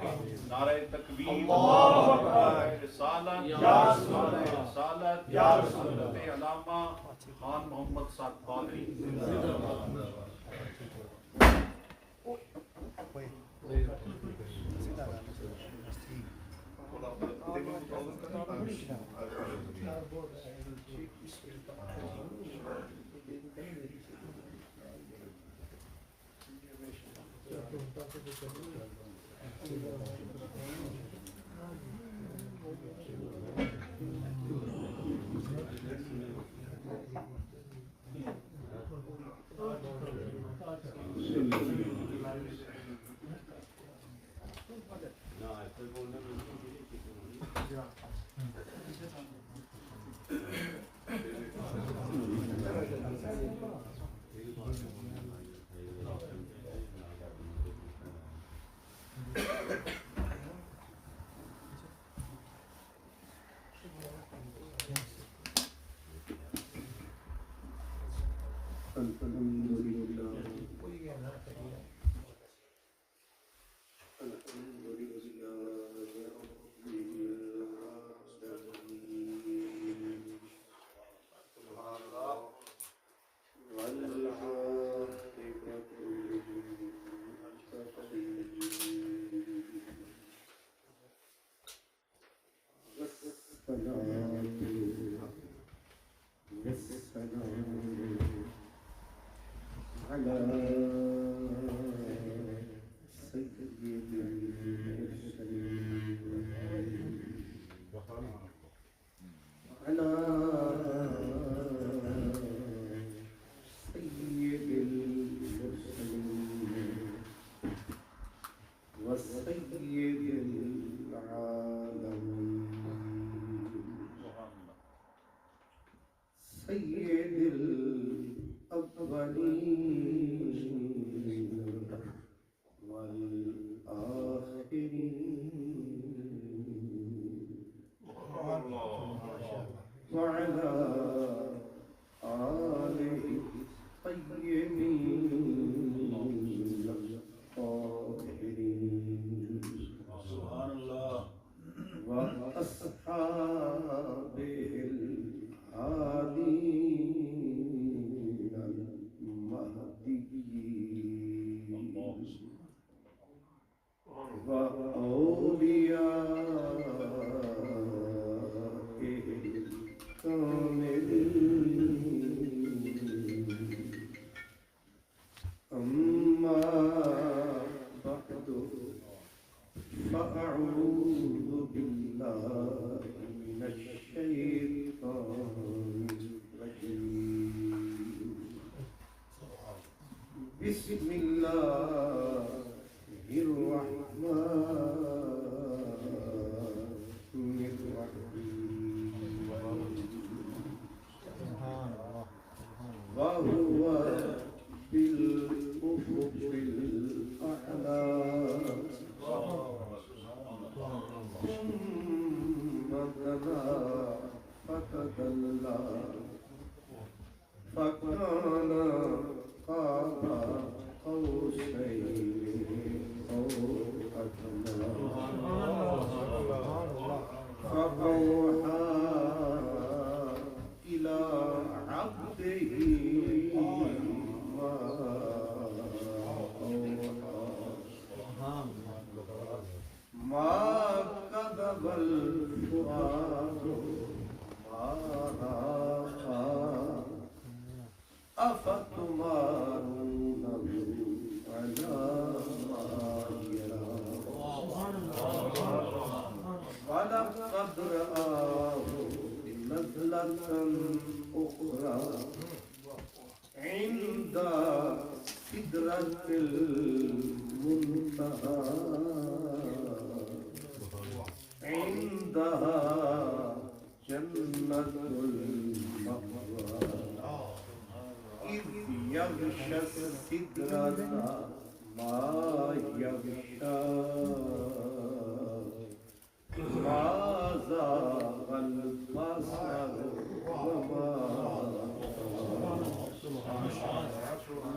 نعرہ تکبیر، نعرہ رسالت، نعرہ رسالت، حضرت علامہ خان محمد سعد قادری.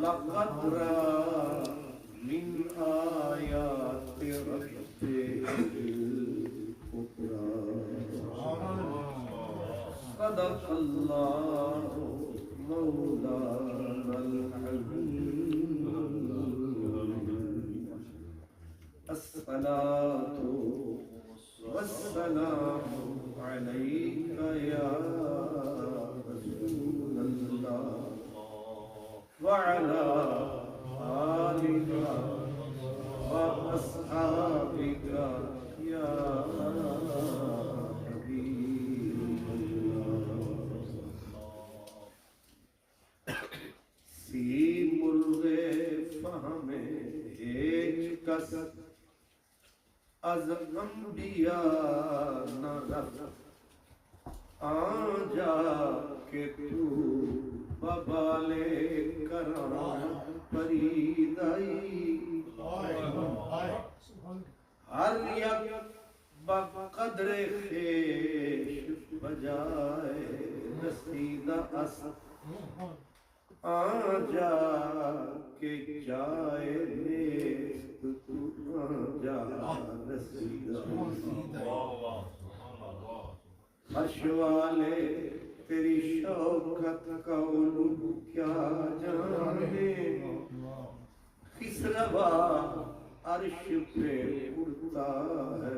لقد رأى من آيات ربه صدق اللہ مولانا العظیم الصلاة والسلام علیک یا رسول اللہ وعلی آلک وأصحابك يا حبيب الله سی مرغ فہم ایک کس از انبیاء نہ رفت آجا کہ تو ببالے کرام پریدائی ہر یک بقدر خیش بجائے رسیدہ است آجا کہ جائے نیست تو آجا رسیدہ عرش والے تیری شوکت کا علو کیا جانے خسروا عرش پہ اڑتا ہے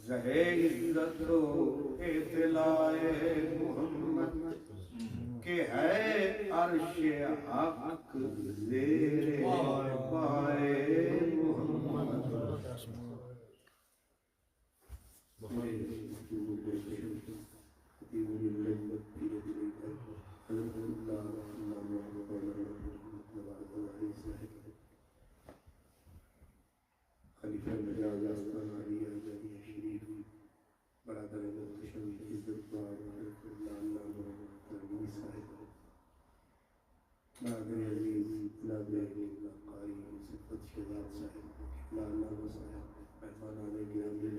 زہے عزت و اطلاع محمد کہ ہے عرش حق زیر پائے محمد خلیفہ مجاز آستان علی اعجازی شریف برادر محتشم عزت بار اللہ محمد صاحب برادر عزیز نابع قاری صفت شہزاد صاحب اللہ صاحب مہمانان گرامی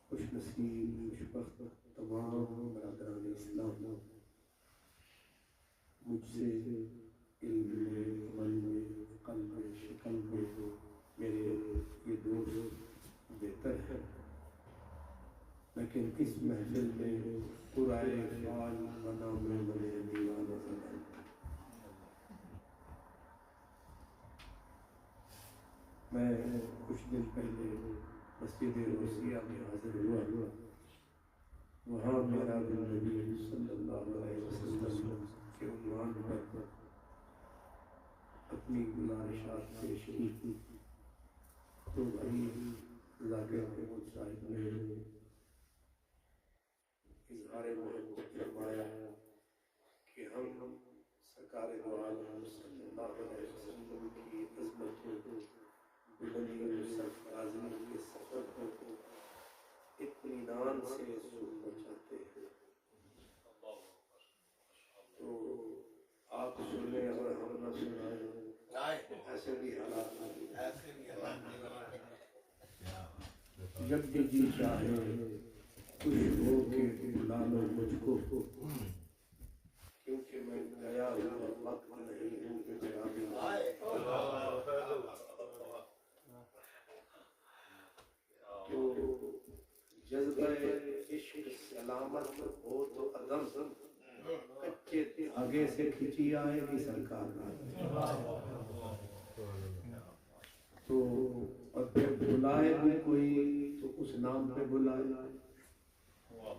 خوش نصیب خوش بخت تمام برادران اسلام مجھ سے علم میں عمل میں قلب میں شکل میں میرے یہ دوست بہتر ہے، لیکن اس محفل میں قرائے فعال بنا میں بنے دیوان زمان میں کچھ دن پہلے مسجد روسیہ میں حاضر ہوا، وہاں میرا نبی صلی اللہ علیہ وسلم کے عنوان پر اپنی گزارشات پیش کی تو بھائی ذاکر محمود صاحب نے اظہار محبت فرمایا کہ ہم سرکار دو عالم صلی اللہ علیہ وسلم کی عظمتوں کو بلندی و سرفرازی کے سفر کو اطمینان سے سننا چاہتے ہیں، تو آپ سنیں اور ہم نہ سنائیں، ایسے بھی حالات جب بھی جی چاہے خوش ہو کے بلا لو مجھ کو، کیونکہ میں گیا ہوا وقت نہیں ہوں کہ جگہ بھی تو جذبہ عشق سلامت ہو تو عدم کچے آگے سے کھچی آئے گی سرکار تو اور پھر بلائے بھی کوئی تو اس نام پہ بلائے،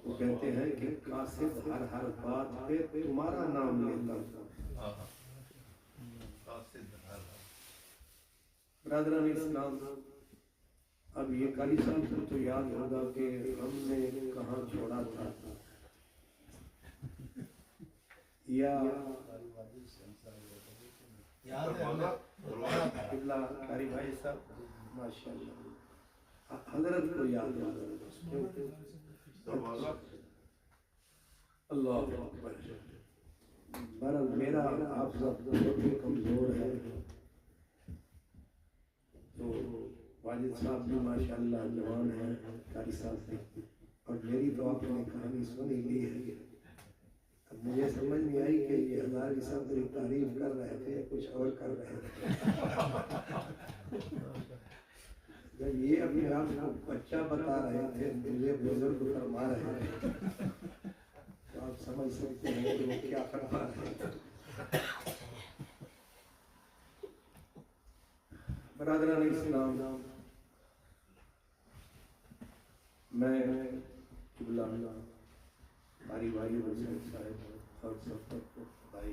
وہ کہتے ہیں کہ قاصد ہر بات پہ تمہارا نام لیتا تھا۔ برادران اسلام، اب یہ قاری صاحب کو تو یاد ہوگا کہ ہم نے کہاں چھوڑا تھا، یا قاری بھائی صاحب ماشاءاللہ حضرت کو یاد ہوگا، اللہ اکبر۔ بہرحال میرا آپ سب بھی کمزور ہے، تو واجد صاحب بھی ماشاءاللہ جوان ہیں قاری صاحب سے، اور میری تو آپ نے کہانی سنی لی ہے، اب مجھے سمجھ نہیں آئی کہ یہ ہماری صاحب میری تعریف کر رہے تھے کچھ اور کر رہے تھے، جب یہ اپنے آپ کو بچہ بتا رہے تھے مجھے بزرگ فرما رہے تھے تو آپ سمجھ سکتے ہیں کہ وہ کیا فرما رہے تھے۔ برادران اسلام، میں قبلہ ہماری بھائی حسین صاحب اور سب بھائی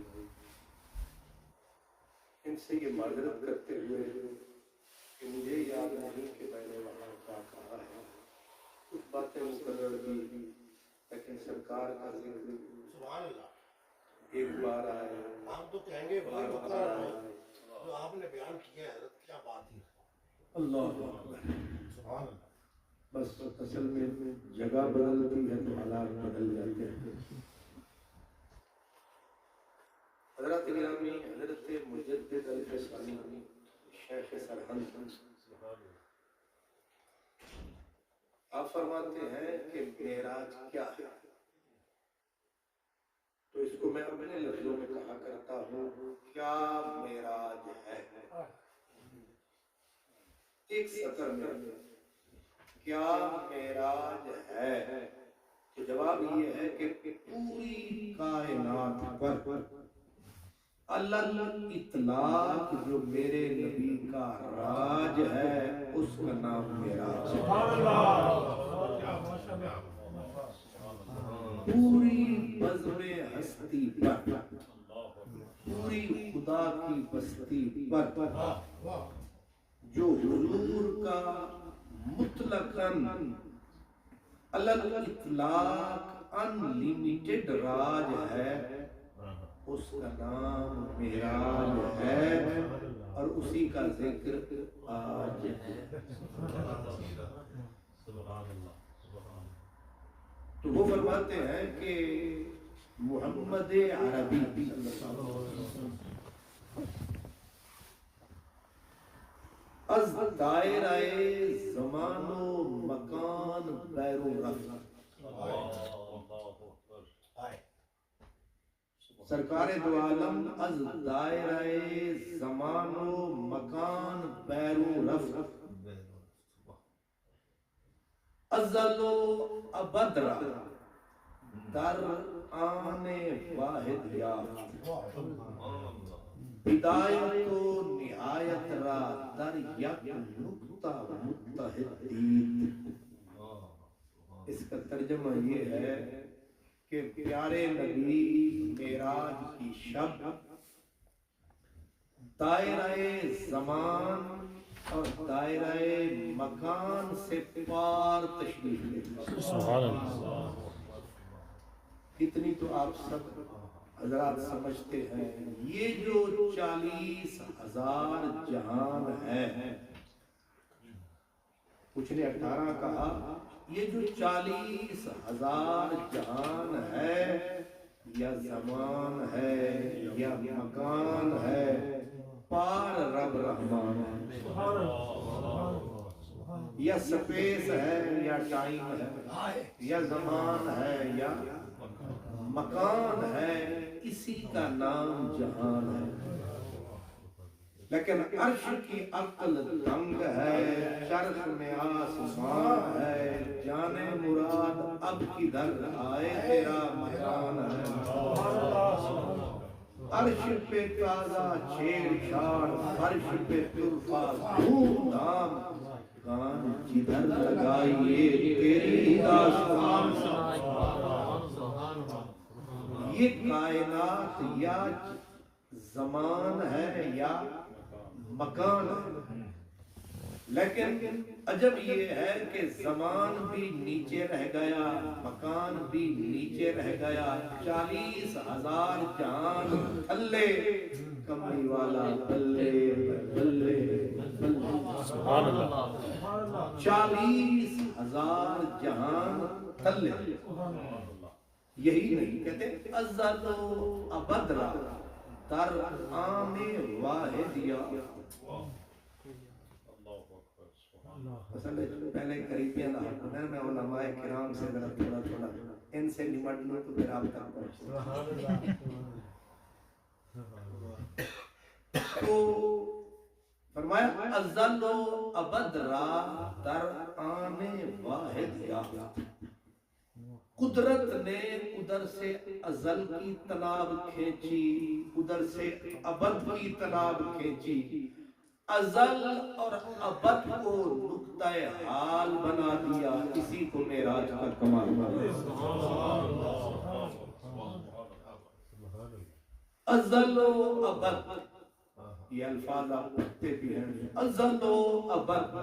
ان سے یہ معذرت کرتے ہوئے کہ مجھے یاد نہیں کہ میں نے وہاں کیا کہا ہے، کچھ باتیں مقرر کی لیکن سرکار کا ذکر سبحان اللہ ایک بار آئے، ہم تو کہیں گے وہی مقرر ہے جو آپ نے بیان کیا ہے، حضرت کیا بات ہے، اللہ اکبر۔ سبحان اللہ۔ بس اصل میں جگہ بدلتی ہے تو حالات بدل جاتے ہیں۔ حضرت گرامی، حضرت مجدد الفسانی شیخ سرہند آپ فرماتے ہیں کہ معراج کیا ہے، تو اس کو میں اپنے لفظوں میں کہا کرتا ہوں، کیا معراج ہے؟ ایک سطر میں کیا معراج ہے؟ تو جواب یہ ہے کہ پوری کائنات پر اطلاق جو میرے نبی کا راج ہے اس کا نام معراج ہے۔ پوری بزم ہستی پر، پوری خدا کی بستی پر جو حضور کا مطلقاً الاطلاق انلیمیٹڈ راج ہے اس کا نام معراج ہے اور اسی کا ذکر آج ہے۔ تو وہ فرماتے ہیں کہ محمد عربی از دائرہ زمان و مکان بیرون رفت، سرکار دو عالم از دائرہ زمان و مکان بیرون رفت، ازل و ابد را در آن واحد یافت، بدایت و نہایت را در یک نقطہ متحد دید۔ اس کا ترجمہ یہ ہے کہ پیارے نبی معراج کی شب دائرہ زمان اور دائرہ مکان سے پار تشریف لے۔ سبحان اللہ۔ اتنی تو آپ سب حضرات سمجھتے ہیں، یہ جو 40,000 جہان ہے، کچھ نے 18 کہا، یہ جو 40,000 جہان ہے یا زمان ہے یا مکان ہے، پار رب رحمان ہے، یا سپیس ہے یا ٹائم ہے یا زمان ہے یا مکان ہے، اسی کا نام جہان ہے۔ لیکن عرش کی عقل دنگ ہے، چرخ میں آسمان ہے، جانے مراد اب کدھر آئے تیرا مکان ہے۔ عرش پہ تازہ چھیڑ چھاڑ، فرش پہ طرفہ دھوم دھام، کان جدھر لگائیے تیری داستان۔ یہ کائنات یا زمان ہے یا مکان ہے، لیکن عجب یہ ہے کہ زمان بھی نیچے رہ گیا، مکان بھی نیچے رہ گیا، 40,000 جہان تھلے، کملی والا بلے بلے بلے، سبحان اللہ۔ 40,000 جہان تھلے۔ یہی نہیں کہتے ازل و ابدرا در آن واحد یا۔ اصل پہلے قریبیاں نہ ہونا، میں علماء کرام سے ذرا تھوڑا ان سے نمٹ لوں تو پھر آپ تک پہنچتے۔ تو فرمایا ازل و ابد را در آن واحد یافت، قدرت نے ادھر سے ازل کی تناب کھینچی، ادھر سے ابد کی تناب کھینچی، ازل اور ابد کو نقطہ حال بنا دیا، اسی کو معراج کا کمال بنا۔ ازل و ابد یہ الفاظ آپ پڑھتے بھی ہیں، ازل و ابد،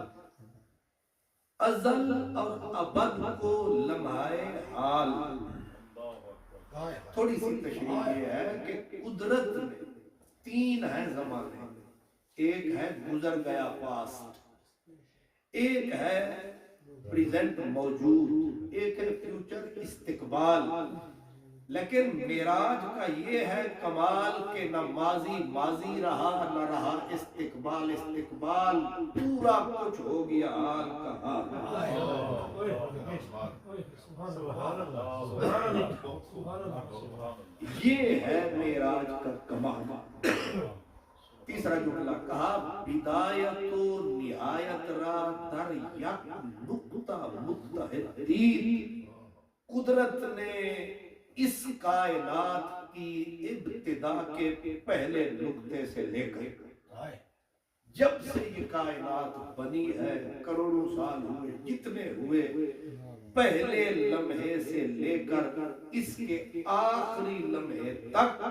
ازل اور ابد کو لمحہ حال۔ تھوڑی سی تشریح یہ ہے کہ قدرت میں تین ہیں زمانے، ایک ہے گزر گیا پاسٹ، ایک ہے پریزنٹ موجود، ایک ہے فیوچر استقبال۔ لیکن معراج کا یہ ہے کمال کہ نہ ماضی ماضی رہا نہ رہا استقبال استقبال، پورا کچھ ہو گیا حال کا حال۔ یہ ہے معراج کا کمال۔ تیسرا جملہ کہا بدایت و نہایت را در یک نقطہ متحدین، قدرت نے اس کائنات کی ابتدا کے پہلے نقطے سے لے کر جب سے یہ کائنات بنی ہے، کروڑوں سال ہوئے جتنے ہوئے، پہلے لمحے سے لے کر اس کے آخری لمحے تک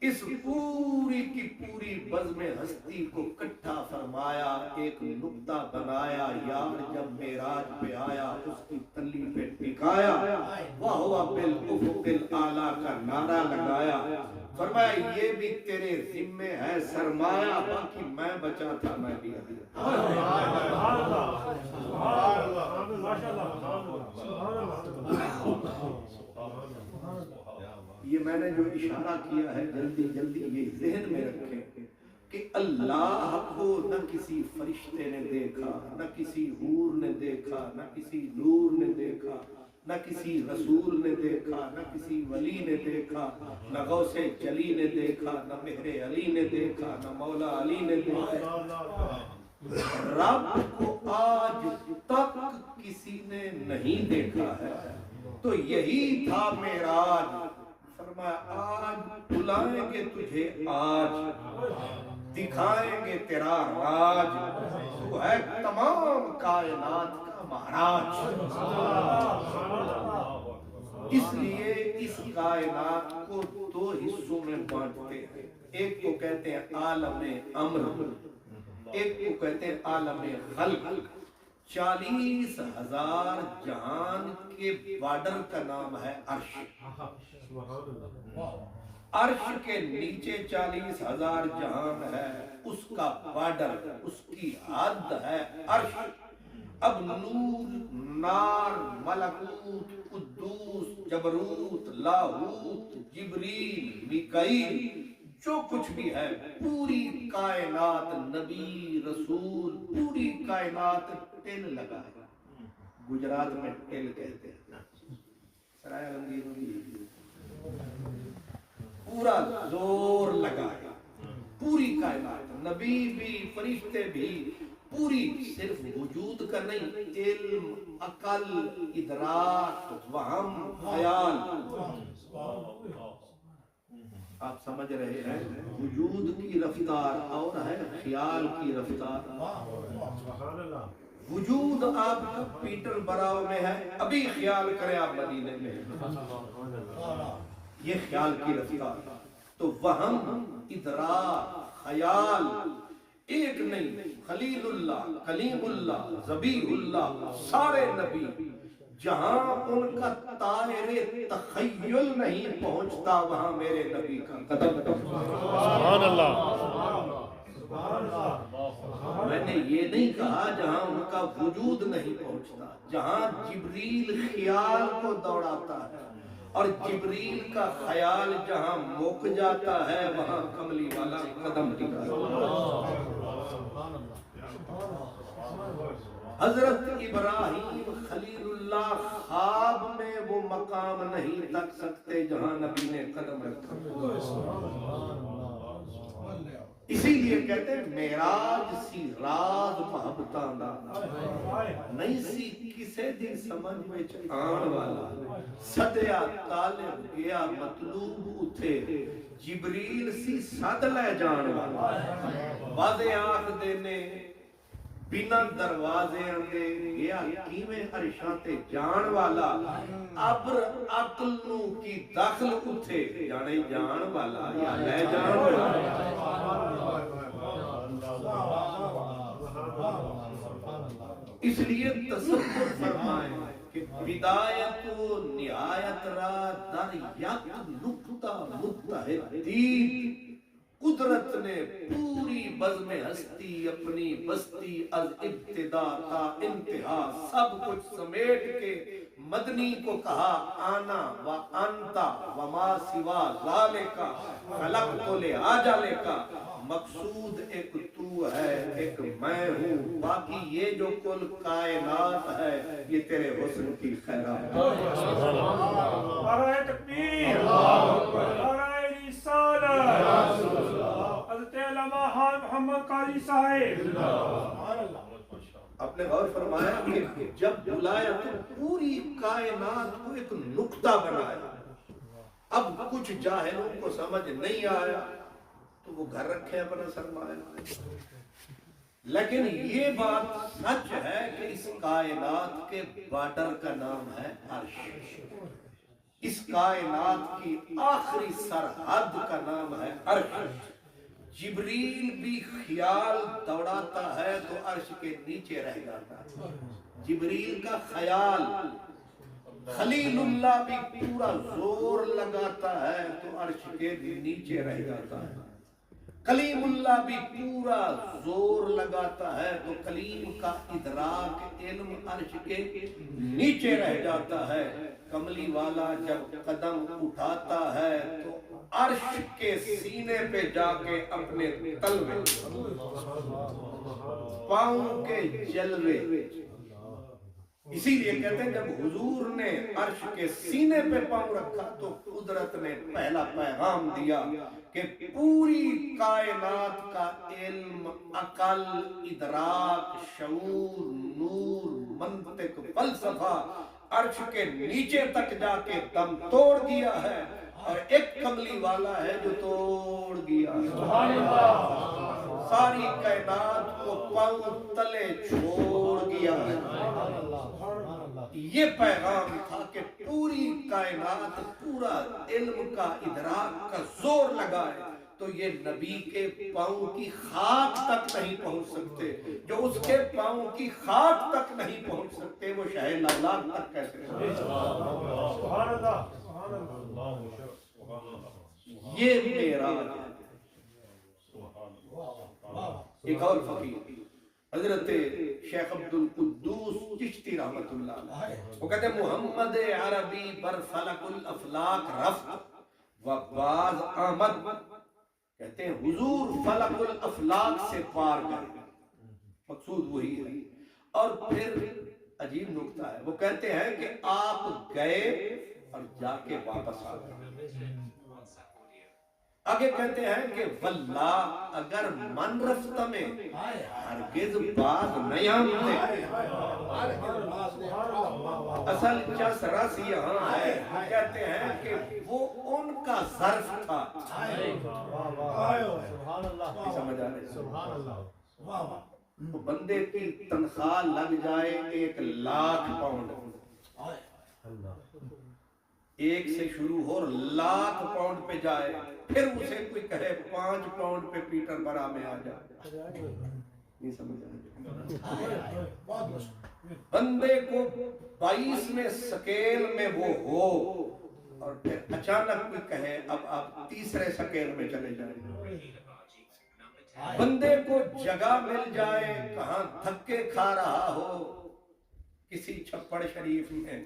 اس پوری کی پوری بزم ہستی کو اکٹھا فرمایا، ایک نقطہ بنایا، یار جب معراج پہ آیا اس کی تلی پہ ٹکایا، وَهُوَ بِالْأُفُقِ الْأَعْلَىٰ کا نعرہ لگایا، فرمایا یہ بھی تیرے ذمے ہے سرمایہ، باقی میں بچا تھا میں بھی یہ میں نے جو اشارہ کیا ہے جلدی جلدی یہ ذہن میں رکھیں کہ اللہ کو نہ کسی فرشتے نے دیکھا، نہ کسی حور نے دیکھا، نہ کسی نور نے دیکھا، نہ کسی رسول نے دیکھا، نہ کسی ولی نے دیکھا، نہ غوث جلی نے دیکھا، نہ مہر علی نے دیکھا، نہ مولا علی نے دیکھا، رب کو آج تک کسی نے نہیں دیکھا ہے۔ تو یہی تھا معراج، فرمایا آج بلائیں گے تجھے، آج دکھائیں گے تیرا راج، تو ہے تمام کائنات کا مہاراج۔ اس لیے اس کائنات کو دو حصوں میں بانٹتے ہیں، ایک کو کہتے ہیں عالم امر، ایک کو کہتے ہیں عالم خلق۔ 40,000 جہان کے بارڈر کا نام ہے عرش، عرش کے نیچے 40,000 جہان ہے، اس کا بارڈر، اس کی حد ہے عرش۔ اب نور، نار، ملکوت، قدوس، جبروت، لاہوت، جبریل، میکائیل، جو کچھ بھی ہے پوری کائنات، نبی رسول، پوری کائنات ٹل لگا ہے، گجرات میں ٹل کہتے ہیں، سرائے عالمگیر پورا زور لگا ہے، پوری کائنات، نبی بھی فرشتے بھی، پوری، صرف وجود کا نہیں، علم، عقل، ادراک، وہم، خیال، آپ سمجھ رہے ہیں، وجود کی رفتار اور ہے خیال کی رفتار۔ وجود آپ کا پیٹر براؤ میں ہے، ابھی خیال کریں آپ مدینے میں، یہ خیال کی رفتار۔ تو وہم، ادراک، خیال ایک نہیں، خلیل اللہ، کلیم اللہ، ذبیح اللہ، سارے نبی، جہاں ان کا طائر تخیل نہیں پہنچتا وہاں میرے نبی کا قدم۔ سبحان اللہ، میں نے یہ نہیں کہا جہاں ان کا وجود نہیں پہنچتا، جہاں جبریل خیال کو دوڑاتا ہے اور جبریل کا خیال جہاں مک جاتا ہے وہاں کملی والا قدم ٹکا۔ حضرت ابراہیم خلیل اللہ خواب میں وہ مقام نہیں تک سکتے جہاں نبی نے قدم رکھا۔ اسی لیے کہتے ہیں معراج سی راز محبتاں دا نہیں سی کسے دی سمجھ وچ آن والا سدیا طالب گیا مطلوب اتھے جبریل سی سد لے جان والا واضح آنکھ دینے بنا دروازے اندے گیا کیویں عرشاں تے جان والا ابر عقل نو کی داخل اتھے جانے جان والا یا لے جان والا اس لیے تصور فرمائیں کہ بدایت و نہایت را در یک نقطہ متحدین قدرت نے پوری بزم ہستی اپنی بستی از ابتدا تا انتہا سب کچھ سمیٹ کے مدنی کو کہا آنا و انتا و ما سوا ذالکا خلقت لآجالکا مقصود ایک تو ہے ایک میں ہوں باقی یہ جو کل کائنات ہے یہ تیرے حسن کی خیرات نعرہ تکبیر نعرہ رسالت حضرت علامہ حاج محمد قاضی صاحب آپ نے غور فرمایا کہ جب بلایا تو پوری کائنات کو ایک نقطہ بنایا اب کچھ جاہلوں کو سمجھ نہیں آیا تو وہ گھر رکھے اپنا سرمایہ لیکن یہ بات سچ ہے کہ اس کائنات کے بارڈر کا نام ہے عرش اس کائنات کی آخری سرحد کا نام ہے عرش جبریل بھی خیال دوڑاتا ہے تو عرش کے نیچے رہ جاتا ہے جبریل کا خیال خلیل اللہ بھی پورا زور لگاتا ہے تو عرش کے نیچے رہ جاتا ہے کلیم اللہ بھی پورا زور لگاتا ہے تو کلیم کا ادراک علم عرش کے نیچے رہ جاتا ہے کملی والا جب قدم اٹھاتا ہے تو عرش کے سینے پہ جا کے اپنے تلوے پاؤں کے جلوے اسی لیے کہتے ہیں جب حضور نے عرش کے سینے پہ پاؤں رکھا تو قدرت نے پہلا پیغام دیا کہ پوری کائنات کا علم عقل ادراک شعور نور منطق فلسفہ عرش کے نیچے تک جا کے دم توڑ دیا ہے اور ایک کملی والا ہے جو توڑ گیا ساری کائنات کو پاؤں تلے چھوڑ گیا ہے یہ پیغام تھا کہ پوری کائنات پورا علم کا ادراک کا زور لگائے تو یہ نبی کے پاؤں کی خاک تک نہیں پہنچ سکتے جو اس کے پاؤں کی خاک تک نہیں پہنچ سکتے وہ شہ لولاک تک کیسے سبحان اللہ یہ معراج ہے ایک اور فقیر حضرت شیخ عبد القدوس چشتی رحمت اللہ علیہ وہ کہتے ہیں محمد عربی بر فلک الافلاق رفت و باز آمد کہتے ہیں حضور فلک الافلاق سے پار گئے مقصود وہی ہے اور پھر عجیب نکتہ ہے وہ کہتے ہیں کہ آپ گئے اور جا کے واپس آ گئے آگے کہتے ہیں کہ واللہ اگر من رفت میں ہرگز باز نہیں آمتے اصل چس رس یہاں ہے کہتے ہیں کہ وہ ان کا ظرف تھا سمجھ آ رہے بندے کی تنخواہ لگ جائے 1,00,000 پاؤنڈ ایک سے شروع ہو 1,00,000 پاؤنڈ پہ جائے پھر اسے کوئی کہے 5 پاؤنڈ پہ پیٹر برا میں آ جائے نہیں سمجھ بندے کو 22 میں سکیل میں وہ ہو اور پھر اچانک کوئی کہے اب آپ 3رے سکیل میں چلے جائیں بندے کو جگہ مل جائے کہاں دھکے کھا رہا ہو کسی چھپڑ شریف میں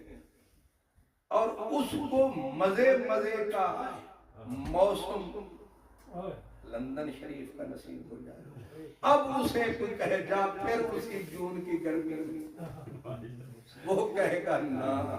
اور اس کو مزے کا موسم لندن شریف کا نصیب ہو جائے اب اسے کوئی کہے جا پھر اسی جون کی گرمی وہ کہے گا نا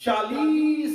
40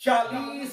40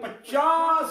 50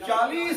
40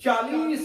40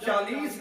40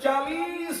40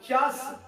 50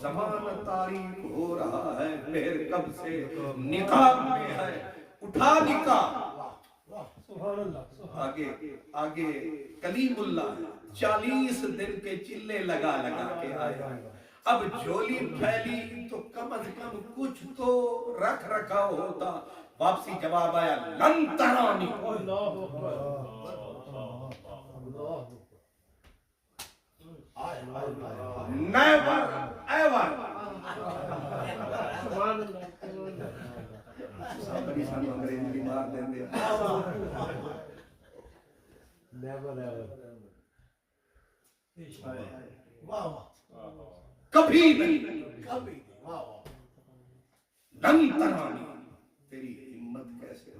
زمانہ تاریخ ہو رہا ہے، مہر کب سے نقاب میں ہے، اٹھا نقاب۔ سبحان اللہ، آگے کلیم اللہ 40 دن کے چلے لگا لگا کے آیا، اب جھولی پھیلی تو کم از کم کچھ تو رکھ رکھا ہوتا، واپسی جواب آیا لن ترانی، نیور ایور۔ بڑی سانو انگریزی بھی مار دیں دے، کبھی نہیں، لن ترانی، تیری ہمت کیسے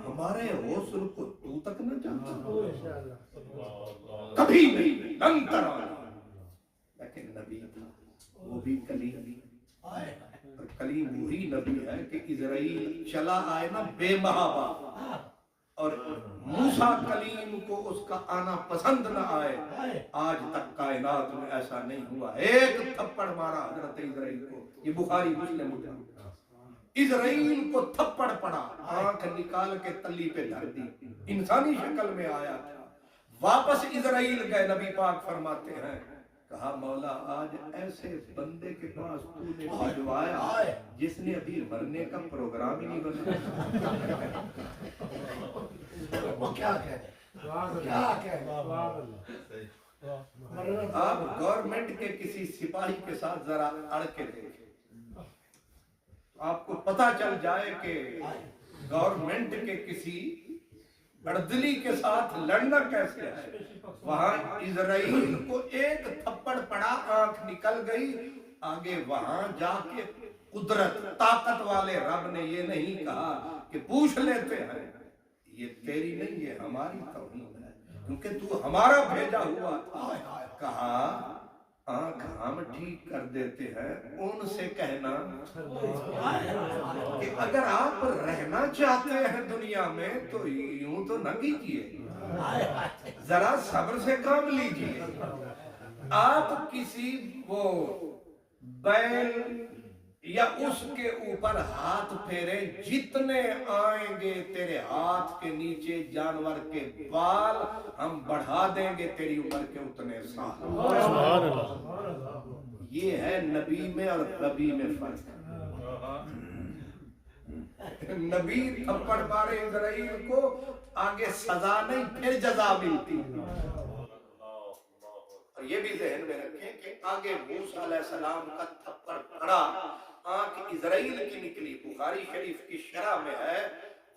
ہمارے حسن کو تو تک نہ جانتا، کبھی نہیں، لن ترانی۔ لیکن نبی تھا، وہ بھی کلیم، اور کلیم وہی نبی ہے کہ اسرائیل چلا آئے نا بے محابہ، اور موسیٰ کلیم کو اس کا آنا پسند نہ آئے، آج تک کائنات میں ایسا نہیں ہوا۔ ایک تھپڑ مارا حضرت اسرائیل کو، یہ بخاری مسلم اٹھا، اسرائیل کو تھپڑ پڑا، آنکھ نکال کے تلی پہ دھر دی، انسانی شکل میں آیا تھا۔ واپس اسرائیل گئے، نبی پاک فرماتے ہیں کہا مولا آج ایسے بندے کے پاس تو نے بھجوایا جس نے ابھی مرنے کا پروگرام ہی نہیں بنا۔ وہ کیا کہہ آپ گورنمنٹ کے کسی سپاہی کے ساتھ ذرا اڑ کے دیکھیں، آپ کو پتا چل جائے کہ گورنمنٹ کے کسی اردلی کے ساتھ لڑنا کیسے ہے۔ وہاں اسرائیل کو ایک تھپڑ پڑا، آنکھ نکل گئی، آگے وہاں جا کے قدرت طاقت والے رب نے یہ نہیں کہا کہ پوچھ لیتے ہیں، یہ تیری نہیں، یہ ہماری توہین ہے کیونکہ تو ہمارا بھیجا ہوا تھا۔ کہا آنکھ ہم ٹھیک کر دیتے ہیں، ان سے کہنا کہ اگر آپ رہنا چاہتے ہیں دنیا میں تو یوں تو نہ کیجیے، ذرا صبر سے کام لیجیے۔ آپ کسی وہ بیل یا اس کے اوپر ہاتھ پھیرے، جتنے آئیں گے تیرے ہاتھ کے نیچے جانور کے بال ہم بڑھا دیں گے تیری عمر کے اتنے سال۔ سبحان اللہ، یہ ہے نبی میں اور غبی میں فرق۔ نبی تھپڑ مارے اسرائیل کو، آگے سزا نہیں پھر جزا ملتی۔ اور یہ بھی ذہن میں رکھیں کہ آگے موسیٰ علیہ السلام کا تھپڑ پڑا، آنکھ اسرائیل کی نکلی۔ بخاری شریف کی شرح میں ہے،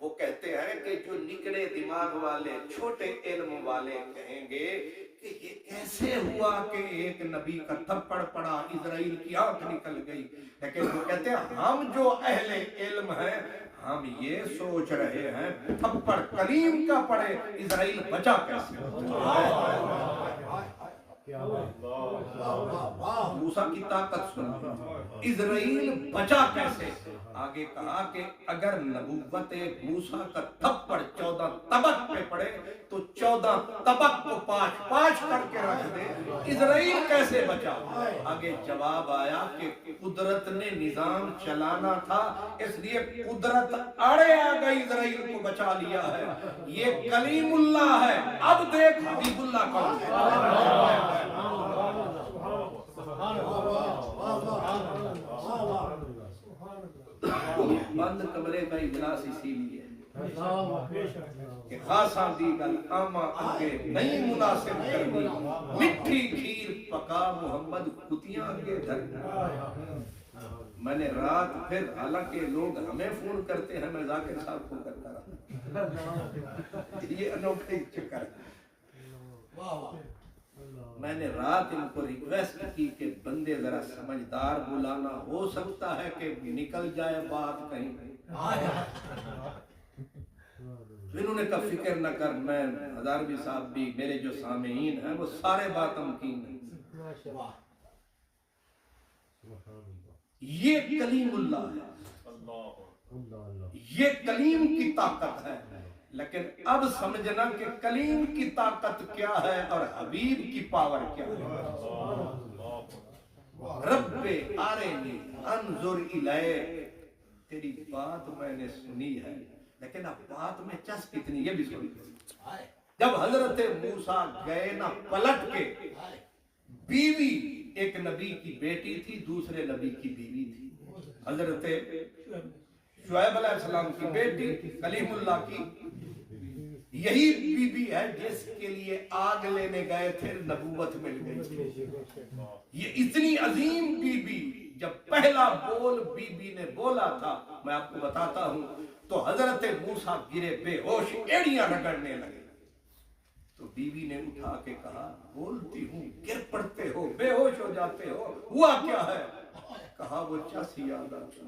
وہ کہتے ہیں کہ جو نکڑے دماغ والے چھوٹے علم والے کہیں گے کہ یہ کیسے ہوا کہ ایک نبی کا تھپڑ پڑا، اسرائیل کی آنکھ نکل گئی، لیکن وہ کہتے ہیں ہم جو اہل علم ہیں ہم یہ سوچ رہے ہیں تھپڑ کلیم کا پڑے، اسرائیل بچا کیسے؟ موسیٰ کی طاقت سنا، اسرائیل بچا کیسے؟ آگے کہا کہ اگر نبوت موسیٰ کا تھپڑ 14 طبق پہ پڑے تو 14 طبق کو پاش پاش کر کے رکھ دے، اسرائیل کیسے بچا؟ آگے جواب آیا کہ قدرت نے نظام چلانا تھا، اس لیے قدرت آڑے آ گئی، اسرائیل کو بچا لیا ہے۔ یہ کلیم اللہ ہے، اب دیکھ حبیب اللہ کون ہے۔ بند کمرے کا اجلاس اسی لیے کہ خاصا دیگر آما آگے نہیں مناسب کرنی، مٹھی کھیر پکا محمد کتیاں آگے دھرنا۔ میں نے رات پھر، حالانکہ لوگ ہمیں فون کرتے ہیں، میں ذاکر صاحب کو کرتا رہا، یہ انوکھا چکر ہے۔ میں نے رات ان کو ریکویسٹ کی کہ بندے ذرا سمجھدار بلانا، ہو سکتا ہے کہ نکل جائے بات کہیں۔ انہوں نے کہا فکر نہ کر، میں ہزاروی صاحب بھی، میرے جو سامعین ہیں وہ سارے بات تمکین ہیں۔ یہ کلیم اللہ ہے، یہ کلیم کی طاقت ہے۔ لیکن اب سمجھنا کہ کلیم کی طاقت کیا ہے اور حبیب کی پاور کیا ہے. رب آرینی انظر الیک، تیری بات میں نے سنی ہے لیکن اب بات میں چس کتنی، یہ بھی سنی. جب حضرت موسیٰ گئے نا پلٹ کے، بیوی ایک نبی کی بیٹی تھی، دوسرے نبی کی بیوی تھی. حضرت شعیب علیہ السلام کی بیٹی کلیم اللہ کی یہی بی بی ہے جس کے لیے آگ لینے گئے تھے، نبوت مل گئی تھی. یہ اتنی عظیم بی بی جب پہلا بول بی بی نے بولا تھا، میں آپ کو بتاتا ہوں، تو حضرت موسیٰ گرے بے ہوش، ایڑیاں رگڑنے لگے. تو بی بی نے اٹھا کے کہا بولتی ہوں گر پڑتے ہو، بے ہوش ہو جاتے ہو، ہوا کیا ہے؟ کہا وہ چس یاد آتا.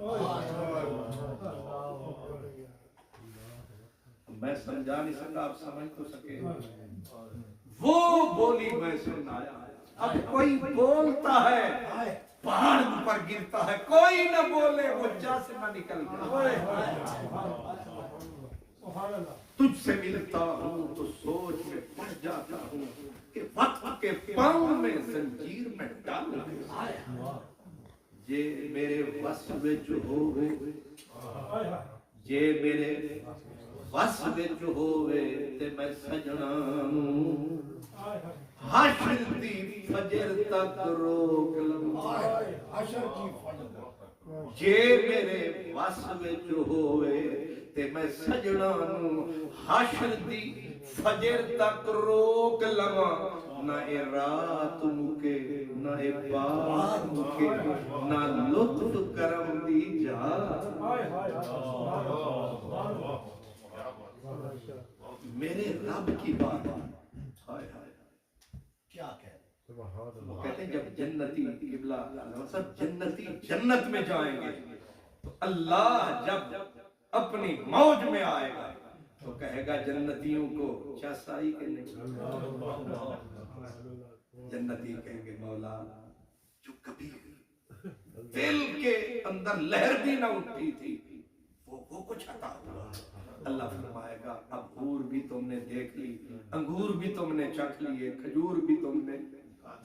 میں سمجھا نہیں سکا، آپ سمجھ تو سکے. وہ بولی میں سنایا. اب کوئی بولتا ہے پہاڑ پر گرتا ہے، کوئی نہ بولے وہ چس نہ نکل جائے. تجھ سے ملتا ہوں تو سوچ میں پڑ جاتا ہوں کہ وقت کے پاؤں میں زنجیر میں ڈالنا. یہ میرے وس وچ ہووے، یہ میرے وس وچ ہووے تے میں سجنا نوں حشر دی فجر تک روک لواں. جے میرے وس وچ ہووے تے میں سجنا نوں حشر دی فجر تک روک لواں. نہ اے رات مکے، نہ اے بات مکے، نہ لطف کرم دی جا. میرے رب کی بات کیا کہتے ہیں، جب جنتی قبلہ سب جنتی جنت میں جائیں گے تو اللہ جب اپنی موج میں آئے گا تو کہے گا جنتیوں کو چس آئی کہ نہیں. جنتی کہیں گے مولا جو کبھی دل کے اندر لہر بھی نہ اٹھی تھی وہ کچھ عطا ہوا. اللہ فرمائے گا اب حور بھی تم نے دیکھ لی، انگور بھی تم نے چکھ لیے، کھجور بھی تم نے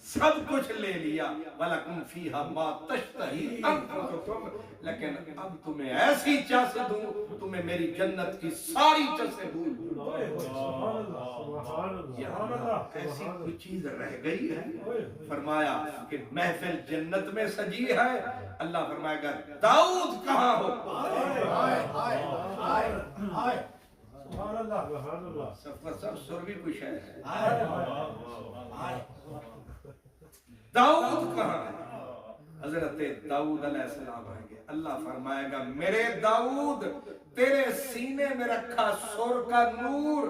سب کچھ لے لیا. وَلَكُمْ فِيهَا مَا تَشْتَهِي أَنفُسُكُمْ، لیکن اب تمہیں ایسی چس دوں تمہیں میری جنت کی ساری چسیں بھول دوں. ایسی کوئی چیز رہ گئی ہے؟ فرمایا کہ محفل جنت میں سجی ہے. اللہ فرمائے گا داؤد کہاں ہو؟ سب سروی کچھ ہے. داؤد کہاں ہے؟ حضرت داؤد علیہ السلام آئیں گے. اللہ فرمائے گا میرے داؤد تیرے سینے میں رکھا سور کا نور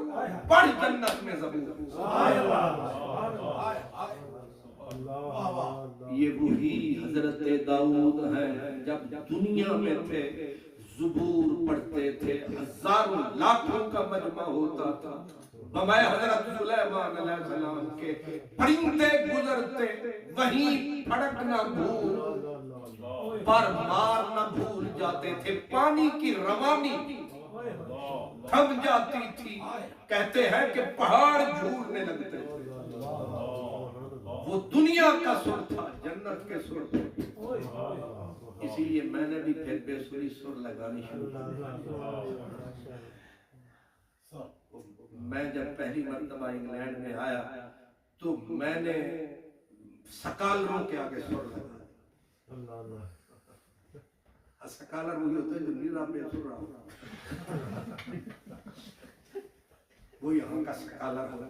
پڑھ جنت میں زبور. یہ وہی حضرت داؤد ہیں جب دنیا میں تھے زبور پڑھتے تھے، ہزاروں لاکھوں کا مجمع ہوتا تھا. بمائے حضرت سلیمان علیہ السلام کے پرندے گزرتے وہیں پھڑک نہ بھول پر مار نہ بھول جاتے تھے. پانی کی روانی تھم جاتی تھی، کہتے ہیں کہ پہاڑ جھولنے لگتے تھے. وہ دنیا کا سر تھا، جنت کے سر تھے. اسی لیے میں نے بھی پھر بے سری سر لگانی شروع کی. میں جب پہلی مرتبہ انگلینڈ میں آیا تو میں نے سکالروں کے آگے سر لگا. سکالر وہی ہوتا ہے جو نیرا پہ سر رہا ہوتا، وہ یہاں کا سکالر ہوتا.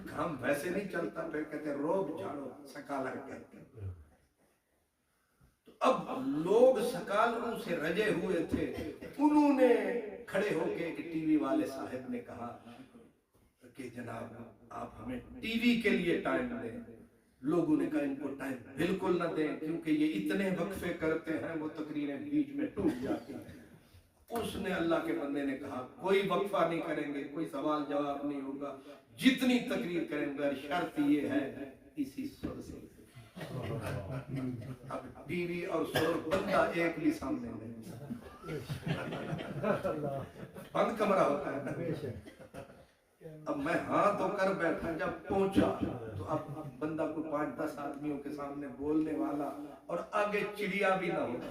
کام ویسے نہیں چلتا، پھر کہتے روب جھاڑو سکالر کہتے. تو اب لوگ سکالروں سے رجے ہوئے تھے. انہوں نے کھڑے ہو کے ایک ٹی وی والے صاحب نے کہا کہ جناب آپ ہمیں ٹی وی کے لیے ٹائم دیں. لوگوں نے کہا ان کو ٹائم بالکل نہ دیں کیونکہ یہ اتنے وقفے کرتے ہیں وہ تقریریں بیچ میں ٹوٹ جاتی ہیں. اس نے اللہ کے بندے نے کہا کوئی وقفہ نہیں کریں گے، کوئی سوال جواب نہیں ہوگا، جتنی تقریر کریں گے، شرط یہ ہے اسی سر سے. اب ٹی وی اور سر بندہ ایک بھی سامنے نہیں. بند کمرہ ہوتا ہے نا. اب میں ہاں تو کر بیٹھا, جب پہنچا تو اب بندہ کو 5-10 آدمیوں کے سامنے بولنے والا اور آگے چڑیا بھی نہ ہوتا.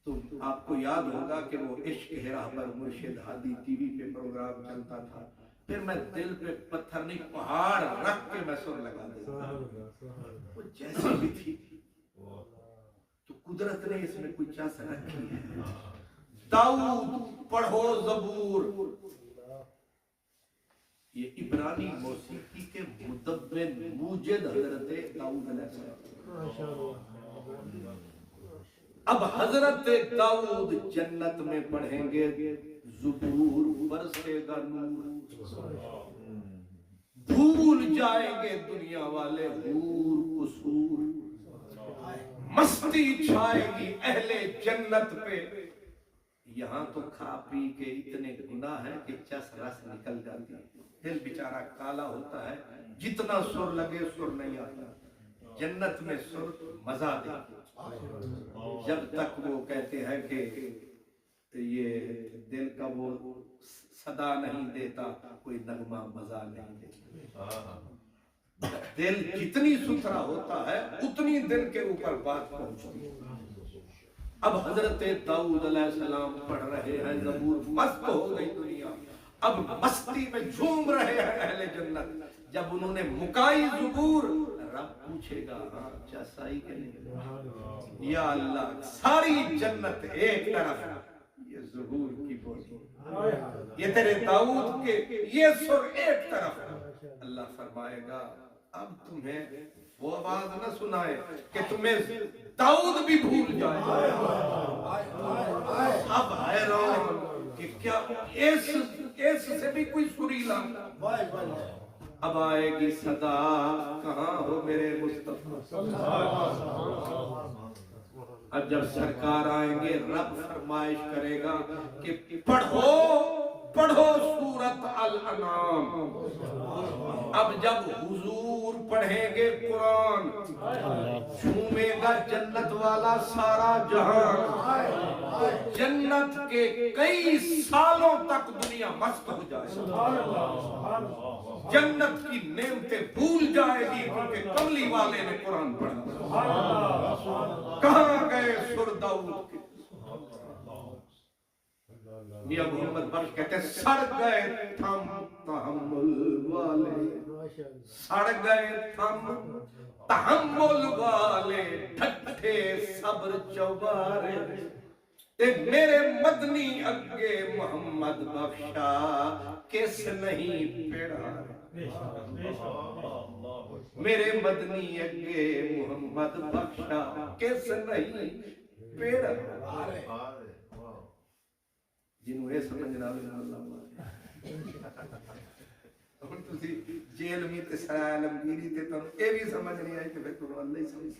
تو آپ کو یاد ہوگا کہ وہ عشق ہے راہبر مرشد ہادی ٹی وی پہ پروگرام چلتا تھا. پھر میں دل پہ پتھر نہیں پہاڑ رکھ کے میں سر لگا دیتا. وہ جیسی بھی تھی تو قدرت نے اس میں کوئی چاس رکھی ہے. داؤد پڑھو زبور, یہ عبرانی موسیقی کے مدبر موجد حضرت داؤد علیہ السلام. اب حضرت داؤد جنت میں پڑھیں گے زبور, برسے گا نور, بھول جائیں گے دنیا والے حور قصور, مستی چھائے گی اہل جنت پہ. یہاں تو کھا پی کے اتنے گناہ ہیں کہ چس رس نکل جاتی ہے, دل بیچارہ کالا ہوتا ہے, جتنا سر لگے سر نہیں آتا. جنت میں سر مزہ دے, جب تک وہ کہتے ہیں کہ یہ دل کا وہ صدا نہیں دیتا, کوئی نغمہ مزہ نہیں دیتا. دل جتنی ستھرا ہوتا ہے اتنی دل کے اوپر بات پہنچتی ہے. اب حضرت داؤد علیہ السلام پڑھ رہے ہیں زبور, مست ہو گئی دنیا, اب مستی میں جھوم رہے ہیں اہل جنت. جب انہوں نے مکائی زبور, رب پوچھے گا ہاں چاسائی کے لیے, یا اللہ ساری جنت ایک طرف, یہ زبور کی بولی, یہ تیرے داؤد کے یہ سر ایک طرف. اللہ فرمائے گا اب تمہیں وہ آواز نہ سنائے کہ تمہیں داؤد بھی بھول جائے. اب حیران کہ کیا اس سے بھی کوئی سریلا. اب آئے گی صدا, کہاں ہو میرے مصطفیٰ. اب جب سرکار آئیں گے رب فرمائش کرے گا کہ پڑھو سورت الانعام. اب جب حضور پڑھیں گے قرآن, جھومے گا جنت والا سارا جہان. جنت کے کئی سالوں تک دنیا مست ہو جائے, جنت کی نعمتیں بھول جائے گی کیونکہ کملی والے نے قرآن پڑھا. کہاں گئے سر داؤد کے. میاں محمد بخش کہتے ہیں سڑ گئے تھم تحمل والے, سڑ گئے تھم تحمل والے, ڈھٹے صبر چوبارے. میرے مدنی اگے محمد بخشا کس نہیں پیڑا. میرے مدنی اگے محمد بخشا کس نہیں پیڑا. جنہوں یہ سمجھنا ہوں تسی جیل میں تے سرائے عالمگیری تے تم اے بھی سمجھ نہیں آئی کہ پھر تم اللہ ہی سمجھ.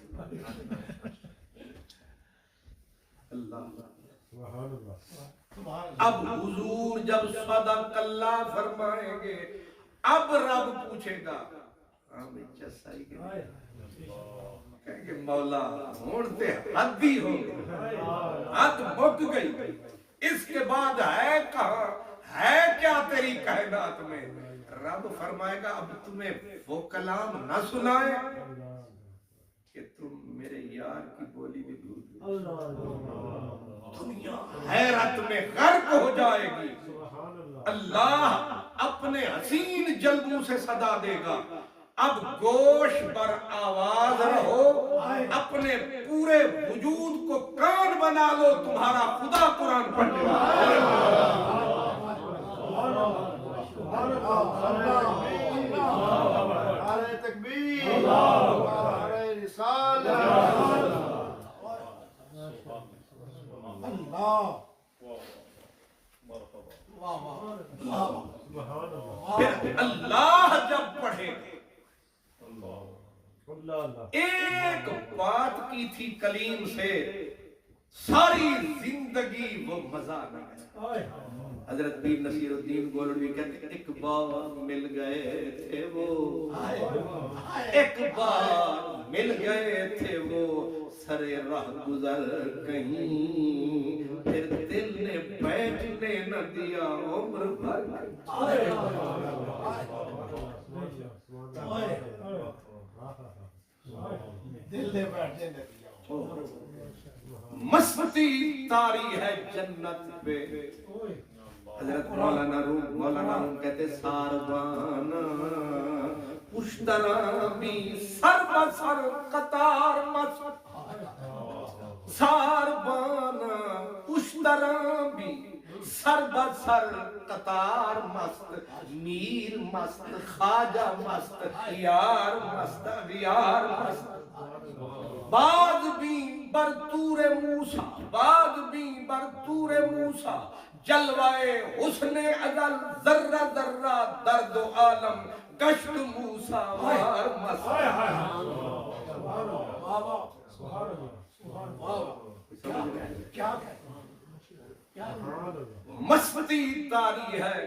اللہ اب حضور جب صدق اللہ فرمائیں گے, اب رب پوچھے گا ہاں بھئی چسائی کے کہیں گے مولا ہون تے حد ہی ہو گئی, حد مک گئی, اس کے بعد ہے کہاں, ہے کیا تیری کائنات میں. رب فرمائے گا اب تمہیں وہ کلام نہ سنائے کہ تم میرے یار کی بولی بھی بھول گئے. دنیا حیرت میں غرق ہو جائے گی. اللہ اپنے حسین جلووں سے صدا دے گا, اب گوش بر آواز رہو, اپنے پورے وجود کو کان بنا لو, تمہارا خدا قرآن پڑھنے والا. نعرہ تکبیر, نعرہ رسالت, اللہ. پھر اللہ جب پڑھے ایک بات کی تھی کلیم سے, ساری زندگی وہ مزہ نہ آیا. حضرت پیر نصیر الدین گولڑوی کہتے ایک بار مل گئے تھے وہ, ایک بار مل گئے تھے وہ, سرے راہ گزر کہیں پھر دل نے بیٹھنے نہ دیا عمر بھر دل نے بیٹھنے نہ دیا مستی تاری ہے جنت پہ حضرت مولانا روم کہتے ساربان پشترامی سر بسر قطار مست ساربان پشترامی سر بسر قطار مست میر مست خواجہ مست یار مست یار مست بعد بھی برطور موسیٰ بعد بھی برطور موسیٰ جلوائے حسن ازل ذرہ ذرہ درد و عالم گشت موسیٰ وار مست مستی تاری ہے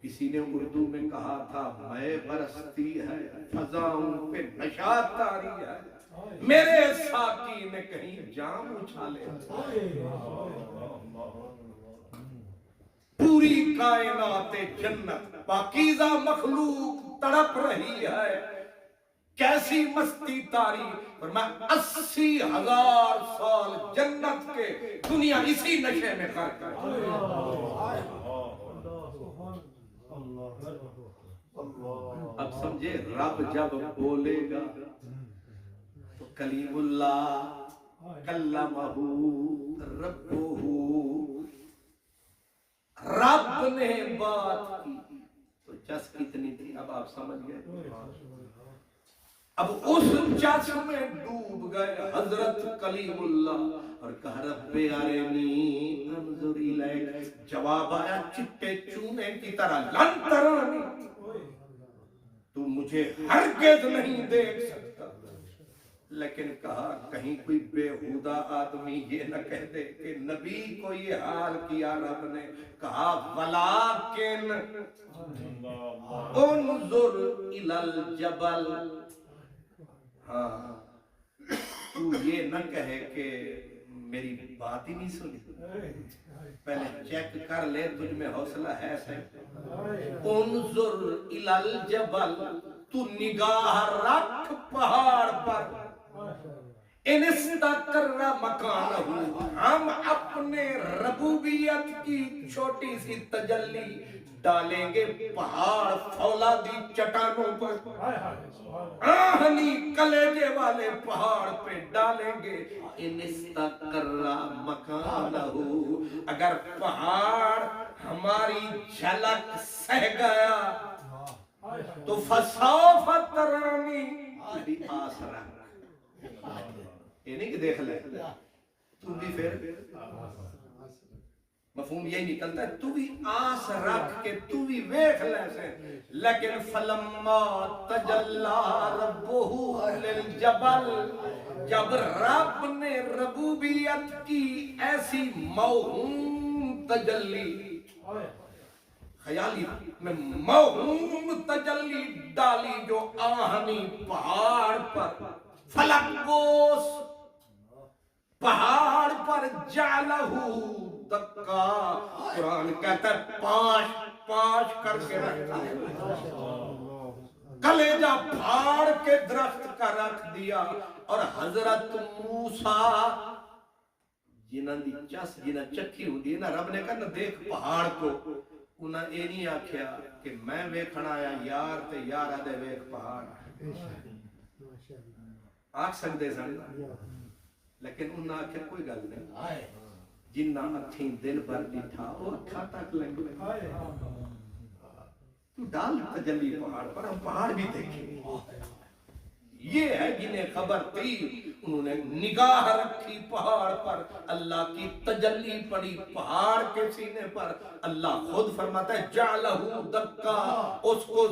کسی نے اردو میں کہا تھا میں برستی ہے فضاؤں پہ نشاط تاری ہے میرے ساقی نے کہیں جام اچھالے پوری کائنات جنت پاکیزہ مخلوق تڑپ رہی ہے کیسی مستی تاری اور میں 80,000 سال جنت کے دنیا اسی نشے میں غرق ہے اب سمجھے رب جب بولے گا تو کلیم اللہ کلمہ ربہ رب نے بات کی تو چس کتنی تھی اب آپ سمجھ گئے اب اس چس میں ڈوب گئے حضرت کلیم اللہ اور کہا رب ارنی انظر الیک جواب آیا چٹے چونے کی طرح لن ترانی تو مجھے ہرگز نہیں دیکھ سکتا لیکن کہا کہیں کوئی بےہودہ آدمی یہ نہ کہہ دے کہ نبی کو یہ حال کیا رب نے کہا ولیکن انظر الی الجبل ہاں تو یہ نہ کہے کہ میری بات ہی نہیں سنی پہلے چیک کر لے تجھ میں حوصلہ ہے صحیح انظر الی الجبل تو نگاہ رکھ پہاڑ پر ان استقر مکانہ ہم اپنے ربوبیت کی چھوٹی سی تجلی ڈالیں گے پہاڑ فولادی چٹانوں پر آہنی کلیجے والے پہاڑ پہ ڈالیں گے ان استقر مکانہ اگر پہاڑ ہماری جھلک سہ گیا تو فسوف ترانی بھی آس رکھ یہ نہیں کہ دیکھ لے تو بھی پھر مفہوم یہی نکلتا ہے تو بھی آس رکھ کے تو بھی ویکھ لے سے لیکن فلما تجلا ربہ للجبل جب رب نے ربوبیت کی ایسی موہوم تجلی خیالی میں موہوم تجلی ڈالی جو آہنی پہاڑ پر فلک گوس پہاڑ پر جعلہ دکا قرآن کہتا ہے پاش کر کے رکھا کلیجہ پھاڑ کے درخت کا رکھ دیا اور حضرت موسیٰ جنہ دی چس جنہ چکی ہوں دی نا رب نے کہا نا دیکھ پہاڑ کو انہاں اے نہیں آکھیا کہ میں ویکھنا آیا یار تے یار آدھے ویکھ پہاڑ آکھ سکتے سن لیکن انہاں آکھیا کوئی گل نہیں جنہ اکھیں دل بھر بیٹھا وہ اکھا تک لگ لگے تو ڈال تجلی پہاڑ پر ہم پہاڑ بھی دیکھیں یہ ہے جنہیں خبر تھی انہوں نے نگاہ رکھی پہاڑ پر اللہ کی تجلی پڑی پہاڑ کے سینے پر اللہ خود فرماتا ہے جعلہ دکا اس کو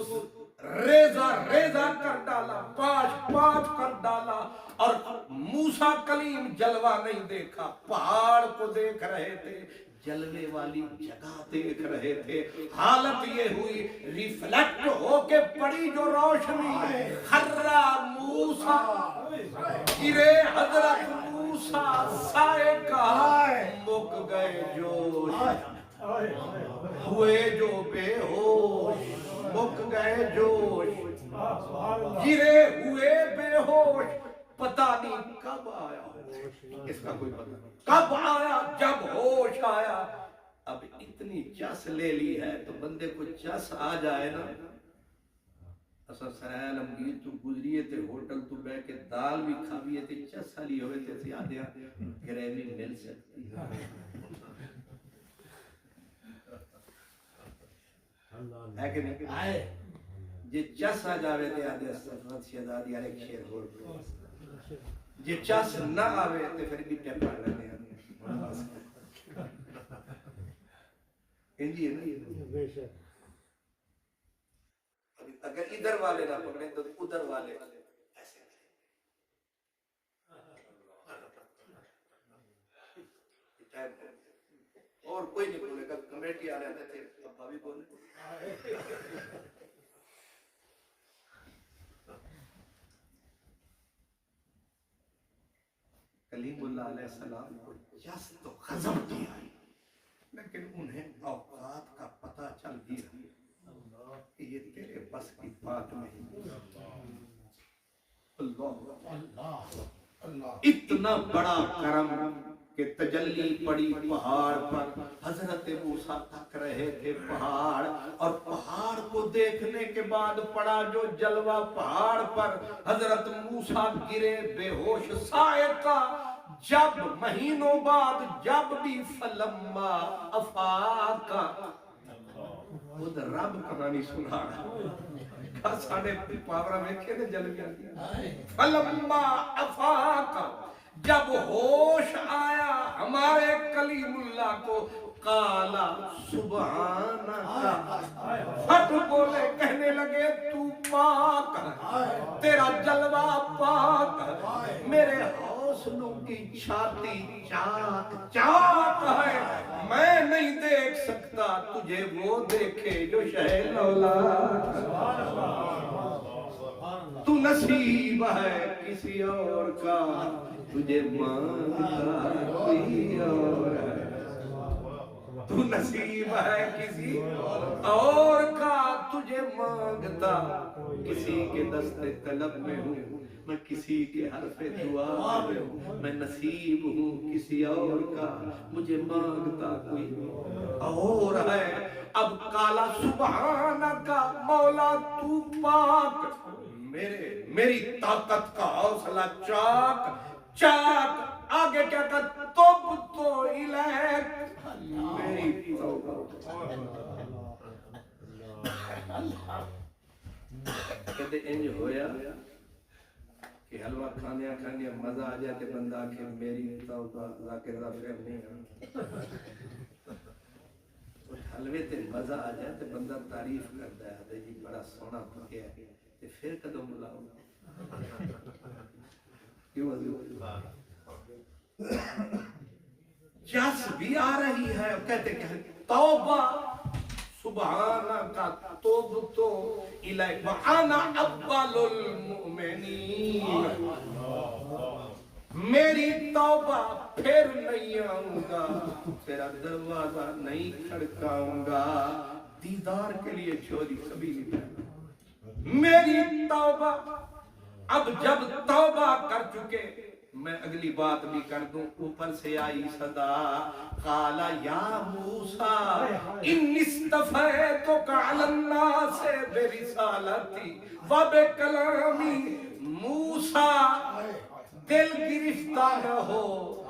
ریزہ ریزہ کر ڈالا پاش کر ڈالا اور موسیٰ کلیم جلوہ نہیں دیکھا پہاڑ کو دیکھ رہے تھے جلوے والی جگہ دیکھ رہے تھے. حالت یہ ہوئی ریفلیکٹ ہو کے پڑی جو روشنی, خرا موسیٰ گرے حضرت موسیٰ سائے کا, مک گئے جوش ہوئے جو بے ہوش, مک گئے جوش گرے ہوئے بے ہوش. پتہ نہیں کب آیا, اس کا کوئی پتہ نہیں کب آیا, جب ہوش آیا. اب اتنی چس لے لی ہے تو بندے کو چس آ جائے نا. اسا سرائے عالمگیر تو گزریے تے ہوٹل تو بے کے دال بھی کھاویے تے چس لی ہوئے تے سی آدھیا گریوی مل سکتی ہے کہ نہیں آئے جی چس آ جاوے تے آدھے سفرت شہزادی آرے کھیر ہو جی چس نہ آوے تے پھر بھی ٹیپ پڑ رہے ہیں. انجی ہے نا, اگر ادھر والے نہ پکڑیں تو ادھر والے ایسے اور کوئی نہیں بولے گا. کمیٹی آ رہے تھے ابا بھی بولے. کلیم اللہ علیہ السلام کو جس تو غضب دیا, لیکن انہیں اوقات کا پتہ چل گیا کہ یہ تیرے بس کی بات نہیں. اللہ اتنا بڑا کرم کہ تجلی پڑی پہاڑ پر. حضرت موسیٰ تک رہے تھے پہاڑ, اور پہاڑ کو دیکھنے کے بعد پڑا جو جلوہ پہاڑ پر. حضرت موسیٰ گرے بے ہوش سائے کا, جب مہینوں بعد جب بھی فلما افاقا. خود رب کہانی سنا رہا ساڑھے پاورہ میں کہتے جل گیا. فلما افاقا, جب ہوش آیا ہمارے کلیم اللہ کو, قالا سبحانکا, پھٹ بولے کہنے لگے تو پاک, تیرا جلوہ پاک, میرے حوصلوں کی چھاتی چاک چاک ہے. میں نہیں دیکھ سکتا تجھے, وہ دیکھے جو شہ لولا. تو نصیب ہے کسی اور کا, تجھے مانگتا کوئی اور ہے. تو نصیب ہے کسی اور کا, تجھے مانگتا کسی کے دست طلب میں ہوں, میں کسی کے حرف دعا میں ہوں. میں نصیب ہوں کسی اور کا, مجھے مانگتا کوئی اور ہے. اب قالا سبحانکا, مولا تو پاک, میری طاقت کا حوصلہ چاک چاک. آگے کیا کہتا, توب تو الیک, میری توبہ. کہتے انج ہویا کہ حلوہ کھانیا کھانیا مزہ آ جاتے, بندہ کہ میری توبہ ذاکر ظفر نہیں ہے. حلوے تے مزہ آ جاتے بندہ تعریف کرتا ہے, جی بڑا سونا پکیا ہے, پھر قدم بلاؤ کیوں حضور. چس بھی آ رہی ہے, کہتے کہ توبہ سبحانکا توبتو الیک وانا اول المؤمنین. میری توبہ پھر نہیں آؤں گا, تیرا دروازہ نہیں کھڑکاؤں گا. دیدار کے لیے چوری کبھی نہیں پہنا. میری توبہ, اب جب توبہ کر چکے, میں اگلی بات بھی کر دوں. اوپر سے آئی صدا, قالا یا موسیٰ انی اصطفیتک علی الناس برسالتی و بکلامی. موسیٰ دل گرفتہ نہ ہو,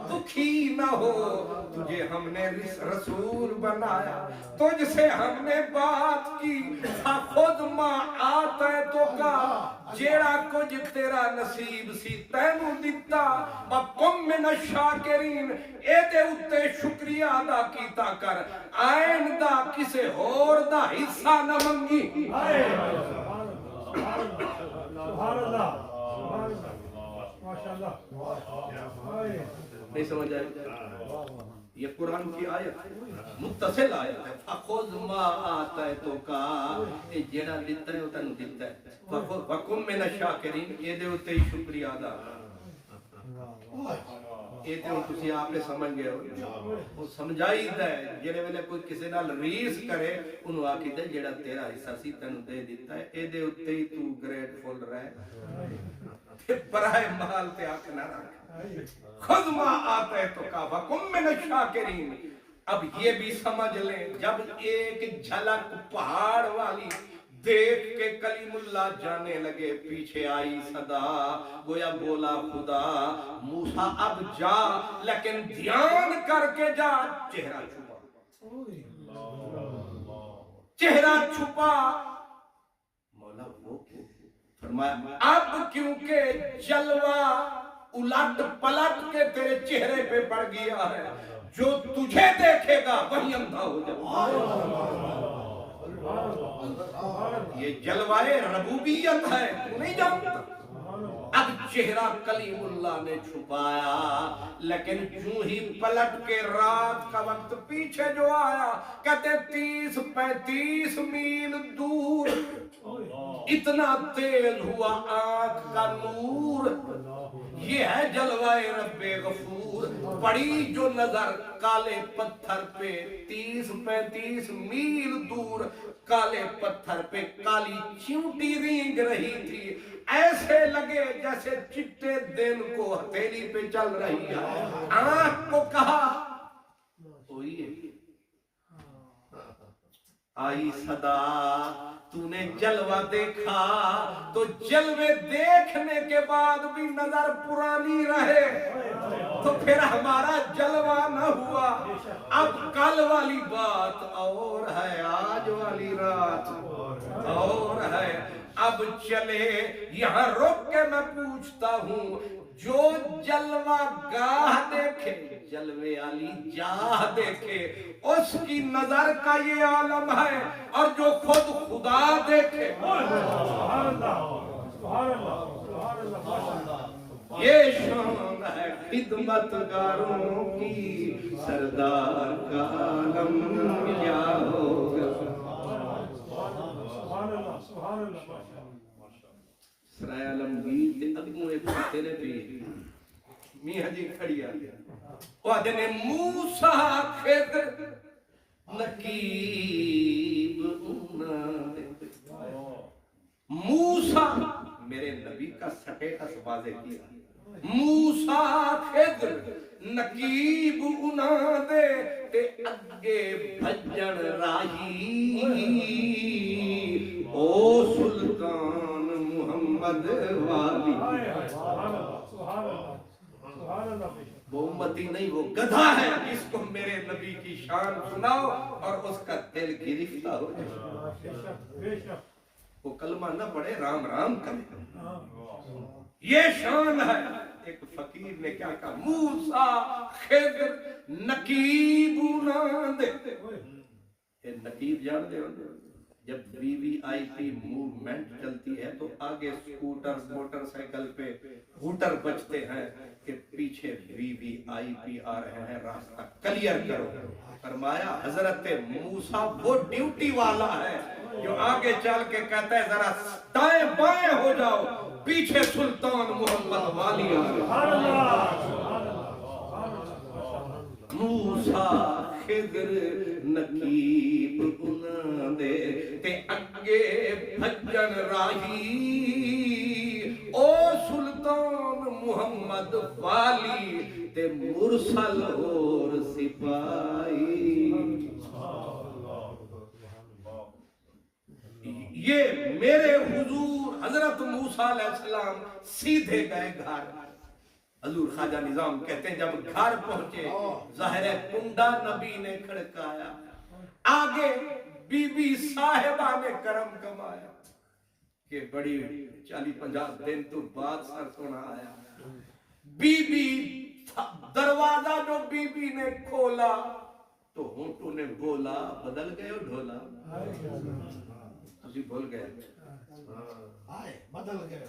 دکھی نہ ہو, تجھے ہم نے رسول بنایا, تجھ سے ہم نے بات کی. خود ما آتا ہے تو کا, جیڑا کچھ تیرا نصیب سی تینوں دیتا. وَقُمْ مِنَ الشَّاكِرِينَ, اے دے اتے شکریہ ادا کیتا کر, آئندہ کسے اور دا حصہ نہ منگی. سبحان اللہ, ماشاءاللہ. نہیں سمجھ آئے. یہ قرآن کی آیت متصل آیت ہے فخذ ما آتیتک اے جڑا دتا ہے او تینوں دتا ہے وکم من الشاکرین اے دے اوتے ہی شکریہ ادا اے تے تسی آپ نے سمجھ گئے ہو او سمجھائی دا ہے جڑے ویلے کوئی کسے نال ریس کرے اونوں آکھیدا جڑا تیرا حصہ سی تینوں دے دتا ہے اے دے اوتے ہی تو گریٹفل رہ برائے مال تے آنکھ نہ رکھ خود ما آتیتک وکم من الشاکرین اب یہ بھی سمجھ لیں جب ایک جھلک پہاڑ والی دیکھ کے کلیم اللہ جانے لگے پیچھے آئی صدا گویا بولا خدا موسیٰ اب جا لیکن دھیان کر کے جا چہرہ چھپا چہرہ چھپا مولا وہ کیوں فرمایا اب کیونکہ جلوہ الٹ پلٹ کے تیرے چہرے پہ پڑ گیا ہے جو تجھے دیکھے گا وہی اندھا ہو جائے یہ جلوائے ربوبیت ہے تو نہیں جانتا اب چہرہ کلیم اللہ نے چھپایا لیکن جو ہی پلٹ کے رات کا وقت پیچھے جو آیا کہتے 30-35 میل دور اتنا تیز ہوا آنکھ کا نور یہ ہے جلوائے رب غفور پڑی جو نظر کالے پتھر پہ 30-35 میل دور کالے پتھر پہ کالی چیونٹی رینگ رہی تھی ایسے لگے جیسے چٹے دن کو ہتھیلی پہ چل رہی ہے آنکھ کو کہا آئی صدا تو نے جلوہ دیکھا تو جلوے دیکھنے کے بعد بھی نظر پرانی رہے تو پھر ہمارا جلوہ نہ ہوا اب کل والی بات اور ہے آج والی رات اور ہے اب چلے یہاں رک کے میں پوچھتا ہوں جو جلوہ گاہ دیکھے جلوے علی جاہ دیکھے اس کی نظر کا یہ عالم ہے اور جو خود خدا دیکھے یہ شان ہے خدمتگاروں کی سردار کا عالم کیا ہوگا سرائے عالمگیر تے اگوں ایک تیرے بھی میاں جی کھڑی آ گیا وہ دنے موسیٰ خضر نقیب موسیٰ میرے نبی کا سٹیٹس واضح کیا موسیٰ خضر نقیب دے تے اگے بھجن راہی او سلطان محمد والی وہ امتی نہیں وہ گدھا ہے جس کو میرے نبی کی شان سناؤ اور اس کا دل گرفتہ ہو جائے وہ کلمہ نہ پڑھے رام رام کرے یہ شان ہے ایک فقیر نے کیا کہا موسیٰ خضر نقیب دے یہ نقیب جان دے جب وی وی آئی پی موومنٹ چلتی ہے تو آگے سکوٹر موٹر سائیکل پہ ہوٹر بچتے ہیں کہ پیچھے وی وی آئی پی آ رہے ہیں راستہ کلیئر کرو فرمایا حضرت موسیٰ وہ ڈیوٹی والا ہے جو آگے چل کے کہتا ہے ذرا دائیں بائیں ہو جاؤ پیچھے سلطان محمد والی موسیٰ خضر نقیب دے تے اگے بھجن راہی او سلطان محمد والی تے مرسل اور سپاہی یہ میرے حضور حضرت موسیٰ علیہ السلام سیدھے گئے گھر حضور خواجہ نظام کہتے ہیں جب گھر پہنچے ظاہر کنڈا نبی نے کھڑکایا آگے بی بی صاحبہ نے کرم کمایا کہ بڑی 40-50 دن تو بعد سر سنا آیا بی بی دروازہ جو بی بی نے کھولا تو ہونٹوں نے بولا بدل گئے ڈھولا تسی بھول گئے آئے بدل گئے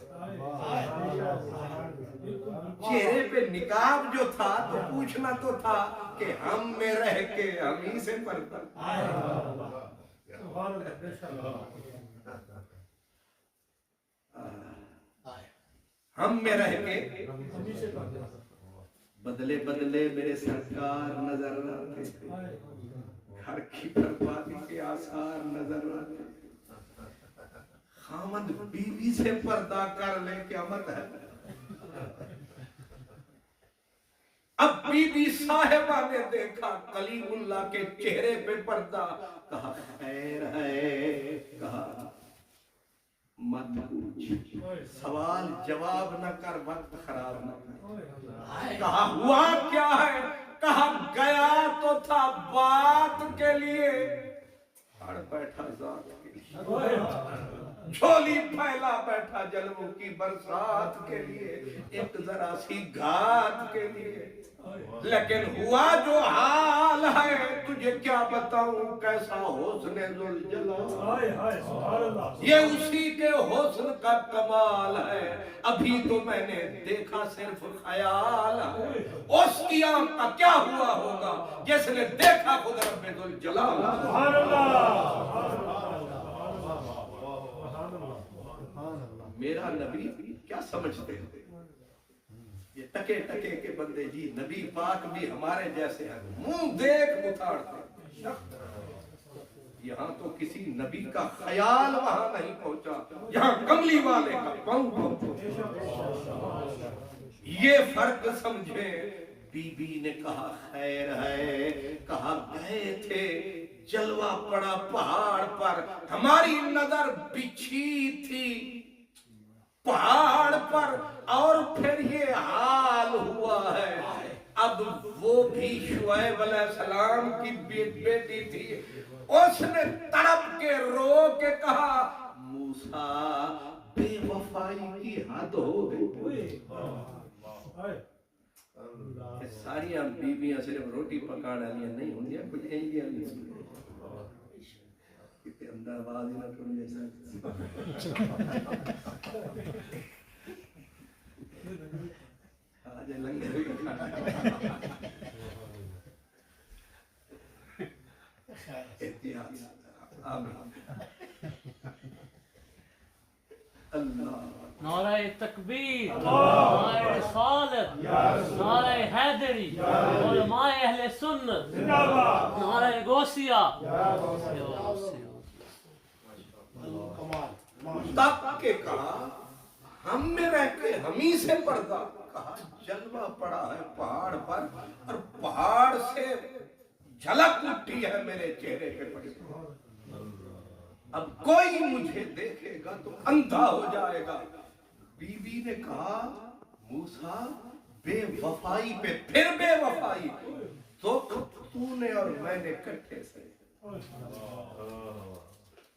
چہرے پہ نقاب جو تھا تو پوچھنا تو تھا کہ ہم میں رہ کے ہم ہی سے پردہ ہم میں رہ کے بدلے بدلے میرے سرکار نظر آتے تھے گھر کی بربادی کے آثار نظر آتے تھے خامد بیوی سے پردہ کر لے قیامت ہے اب بی بی صاحبہ نے دیکھا کلیم اللہ کے چہرے پہ پردہ کہا خیر ہے کہا مت پوچھ سوال جواب نہ کر وقت خراب نہ کر کہا ہوا کیا ہے کہا گیا تو تھا بات کے لیے اڑ بیٹھا ذات کے لیے جھولی پھیلا بیٹھا جلووں کی برسات کے لیے ایک ذرا سی گھات کے لیے لیکن ہوا جو حال ہے تجھے کیا بتاؤں کیسا حسن ذوالجلال یہ اسی کے حسن کا کمال ہے ابھی تو میں نے دیکھا صرف خیال ہے اس کی آنکھ کا کیا ہوا ہوگا جس نے دیکھا خود رب ذوالجلال میرا نبی کیا سمجھتے ہیں یہ ٹکے ٹکے کے بندے جی نبی پاک بھی ہمارے جیسے ہیں منہ دیکھ متاڑتے یہاں تو کسی نبی کا خیال وہاں نہیں پہنچا یہاں کملی والے کا پاؤں پہنچا یہ فرق سمجھے بی بی نے کہا خیر ہے کہا گئے تھے جلوہ پڑا پہاڑ پر ہماری نظر بچھی تھی پہاڑ پر اور پھر یہ حال ہوا ہے اب وہ بھی شعیب علیہ السلام کی بیٹی تھی اس نے تڑپ کے رو کے کہا موسیٰ بے وفائی کی حد ہو گئی ساری بیویاں صرف روٹی پکانا نہیں ہوں گے کچھ ایجیاں نہیں ہوں کتے اندر آواز ہی نہ کرو جیسا آج لنگر بھی کھانا احتیاط آمین اللہ نعرہ تکبیر نعرہ رسالت نعرہ حیدری علماء اہل سنت نعرہ غوثیہ تب کے کہا ہم میں رہ کے ہم ہی سے پردہ کہا جلوہ پڑا ہے پہاڑ پر اور پہاڑ سے جھلک اٹھی ہے میرے چہرے پہ پڑی اب کوئی مجھے دیکھے گا تو اندھا ہو جائے گا بی بی نے کہا موسیٰ بے وفائی پہ پھر بے وفائی تو تو نے اور میں نے کٹھے سے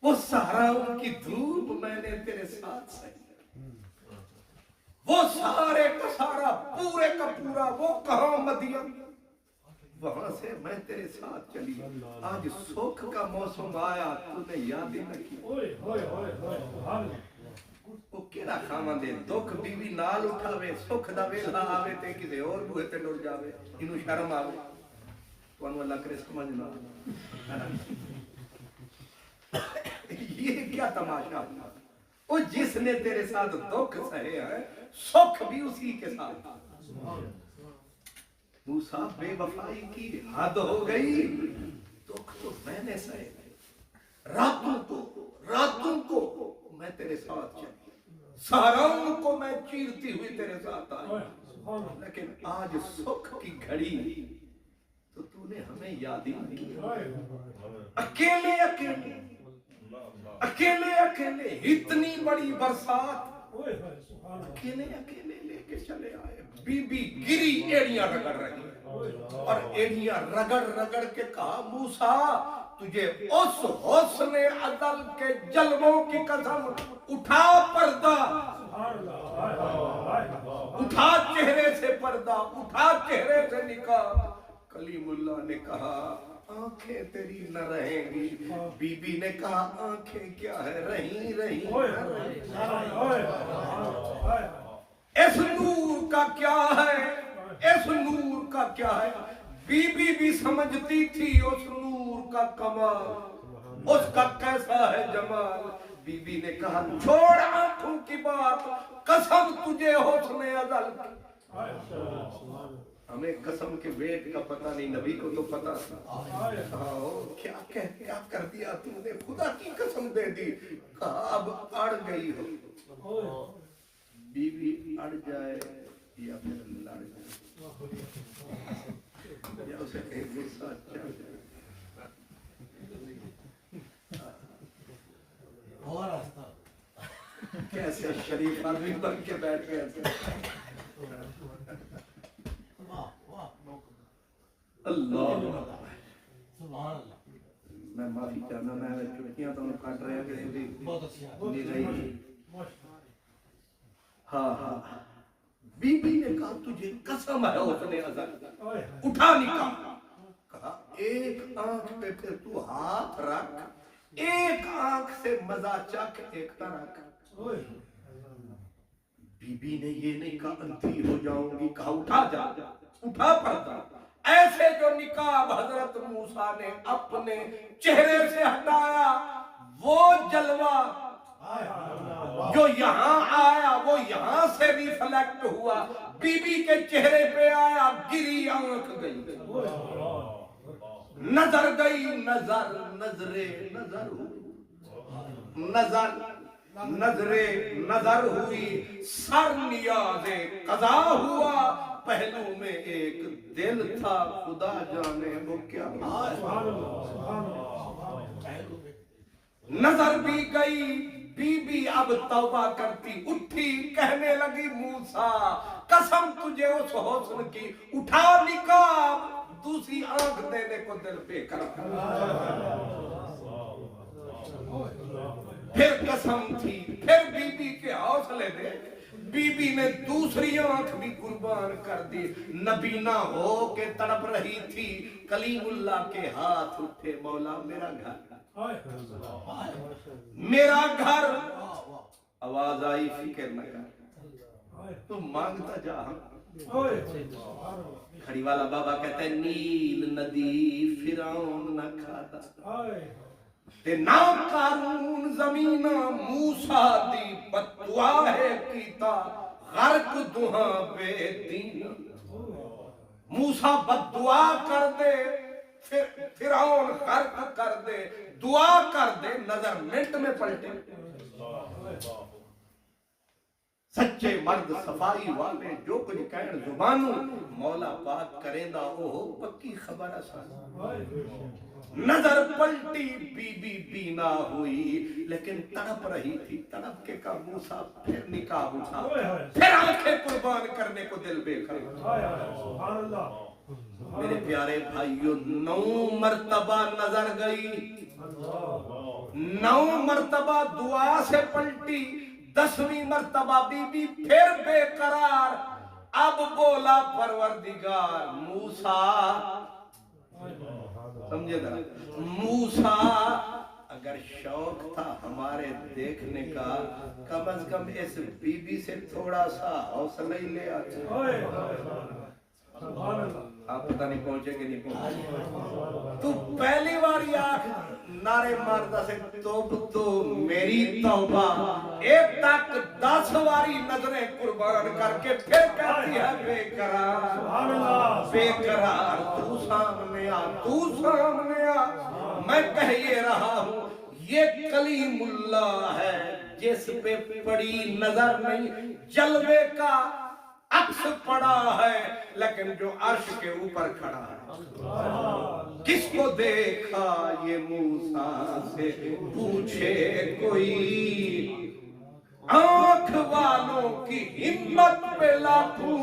وہ صحراؤں کی دھوپ میں نے تیرے ساتھ سہی وہ سارے کا سارا پورے کا پورا وہ کہاں مدین وہاں سے میں تیرے ساتھ چلی آج سوکھ کا موسم آیا تو نے یاد ہی نہ کی وہ کیڑا خامہ دے دکھ بیوی نال اٹھاوے سکھ دا ویلا آوے تے کسے اور بوئے تے ڈر جاوے انہوں شرم آوے وانو اللہ کرے سمجھنا یہ کیا تماشا وہ جس نے تیرے ساتھ دکھ سہے ہیں سکھ بھی اسی کے ساتھ موسیٰ بے وفائی کی حد ہو گئی دکھ تو میں نے سہے راتوں کو میں تیرے ساتھ چلی سہراؤں کو میں چیرتی ہوئی تیرے ساتھ آئی لیکن آج سکھ کی گھڑی تو تو نے ہمیں یاد ہی نہیں اکیلے اتنی بڑی برسات اکیلے لے کے چلے آئے بی بی گری ایڑیاں رگڑ رہی اور ایڑیاں رگڑ کے کہا موسیٰ تجھے اس حسن عدل کے جلووں کی قسم اٹھا پردہ اٹھا چہرے سے پردہ اٹھا چہرے سے نکاح کلیم اللہ نے کہا آنکھیں تیری نہ رہیں گی. بی بی نے کہا آنکھیں کیا ہے رہیں رہیں اس نور کا کیا ہے, اس نور کا کیا ہے. بی بی بھی سمجھتی تھی اس نور کا کمال, اس کا کیسا ہے جمال. بی بی نے کہا چھوڑ آنکھوں کی بات, قسم تجھے حسن ازل کی. ہمیں قسم کے ویٹ کا پتہ نہیں, نبی کو تو پتہ تھا. کیا کر دیا تم نے, خدا کی قسم دے دی. کہا اب اڑ گئی ہو. بیوی اڑ جائے یا پھر لڑ جائے یا اسے کہیں غصہ چڑھ جائے. کیسے شریف آدمی بن کے بیٹھ گئے. اللہ میں معافی چاہنا, میں چٹکیاں تو کٹ رہا کہ ہاں ہاں. بی بی نے کہا تجھے قسم ہے حسن ازل, اٹھا نکاح. کہا ایک آنکھ پہ پھر تو ہاتھ رکھ, ایک آنکھ سے مزہ چکھ ایک طرح. بی بی نے یہ نہیں کہا انتھی ہو جاؤں گی, کہا اٹھا جا, اٹھا پڑتا. ایسے جو نقاب حضرت موسیٰ نے اپنے چہرے سے ہٹایا, وہ جلوہ جو یہاں آیا وہ یہاں سے ریفلیکٹ ہوا, بی بی کے چہرے پہ آیا, گری آنکھ گئی, نظر گئی, نظر نظرے نظر ہوئی, نظر نظرے نظر ہوئی, سر نیاز قضا ہوا. پہلو میں ایک دل تھا, خدا جانے وہ کیا. نظر بھی گئی, بی بی اب توبہ کرتی اٹھی, کہنے لگی موسیٰ قسم تجھے اس حسن کی, اٹھا نقاب, دوسری آنکھ دینے کو دل پہ کرا. پھر قسم تھی, پھر بی بی کے حوصلے دے, بی بی نے دوسری آنکھ بھی قربان کر دی. نبینا ہو کے تڑپ رہی تھی, کلیم اللہ کے ہاتھ اٹھے, مولا میرا گھر, میرا گھر. آواز آئی فکر نہ کر, تو مانگتا جا. کھڑی والا بابا کہتا ہے نیل ندی فرعون نہ کھاتا, تے نا قارون زمینہ موسیٰ دی بددعا ہے کیتا, غرق دہاں بے دین. موسیٰ بددعا کر دے, فرعون غرق کر دے, دعا کر دے, نظر منٹ میں پلٹے. سچے مرد صفائی والے جو کچھ کہن زبانوں, مولا پاک کریں دا اوہ پکی خبر آسان. نظر پلٹی, بی بی بینا ہوئی, لیکن تڑپ رہی تھی. تڑپ کے کہا موسیٰ پھر نکاح اٹھا, پھر آنکھیں قربان کرنے کو دل بے کر. میرے پیارے بھائیو, 9 مرتبہ نظر گئی, 9 مرتبہ دعا سے پلٹی, 10ویں مرتبہ بی بی پھر بے قرار. اب بولا پروردگار, موسیٰ سمجھے ذرا, موسیٰ اگر شوق تھا ہمارے دیکھنے کا, کم از کم اس بی بی سے تھوڑا سا حوصلہ ہی لے آتے. آپ پتہ نہیں پہنچے کہ نہیں پہنچے. تو پہلی بار آنکھ نعرے مارتا سے تو میری توبہ, ایک تک 10 باری نظریں قربان کر کے پھر کہتی ہے بے قرار, بے قرار, تو سامنے آ, تو سامنے آ. میں کہہ یہ رہا ہوں, یہ کلیم اللہ ہے جس پہ پڑی نظر نہیں, جلوے کا عکس پڑا ہے, لیکن جو عرش کے اوپر کھڑا ہے. کس کو دیکھا یہ موسیٰ سے پوچھے کوئی, آنکھ والوں کی ہمت پہ لاکھوں.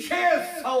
600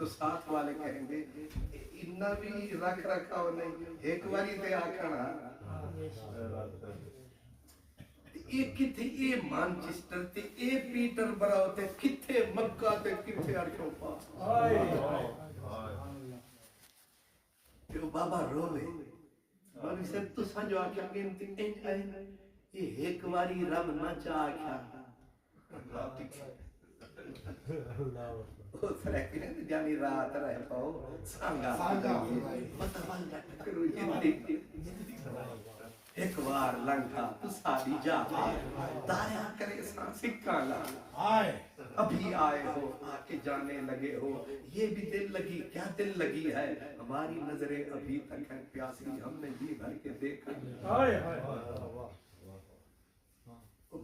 تو ساتھ والے کہیں گے اتنا بھی رکھ رکھا ہو نہیں ایک باری تے آکھنا یہ کتھے یہ مانچسٹر تے یہ پیٹر براؤ تے کتھے مکہ تے کتھے ارشوں پاس جو بابا روے بابی سے تو سنجو آکھا کہ انج آئے یہ ایک باری رب نہ چاہ آکھا وہ سرکی نے جانی رات رہے پاؤ سانگا مطبال جاتا کرو یہ ایک بار لنگا تو ساری جا دایا کرے سان سکھانا ابھی آئے ہو آکے جانے لگے ہو یہ بھی دل لگی کیا دل لگی ہے ہماری نظریں ابھی تک ہیں پیاسی ہم نے جی بھر کے دیکھا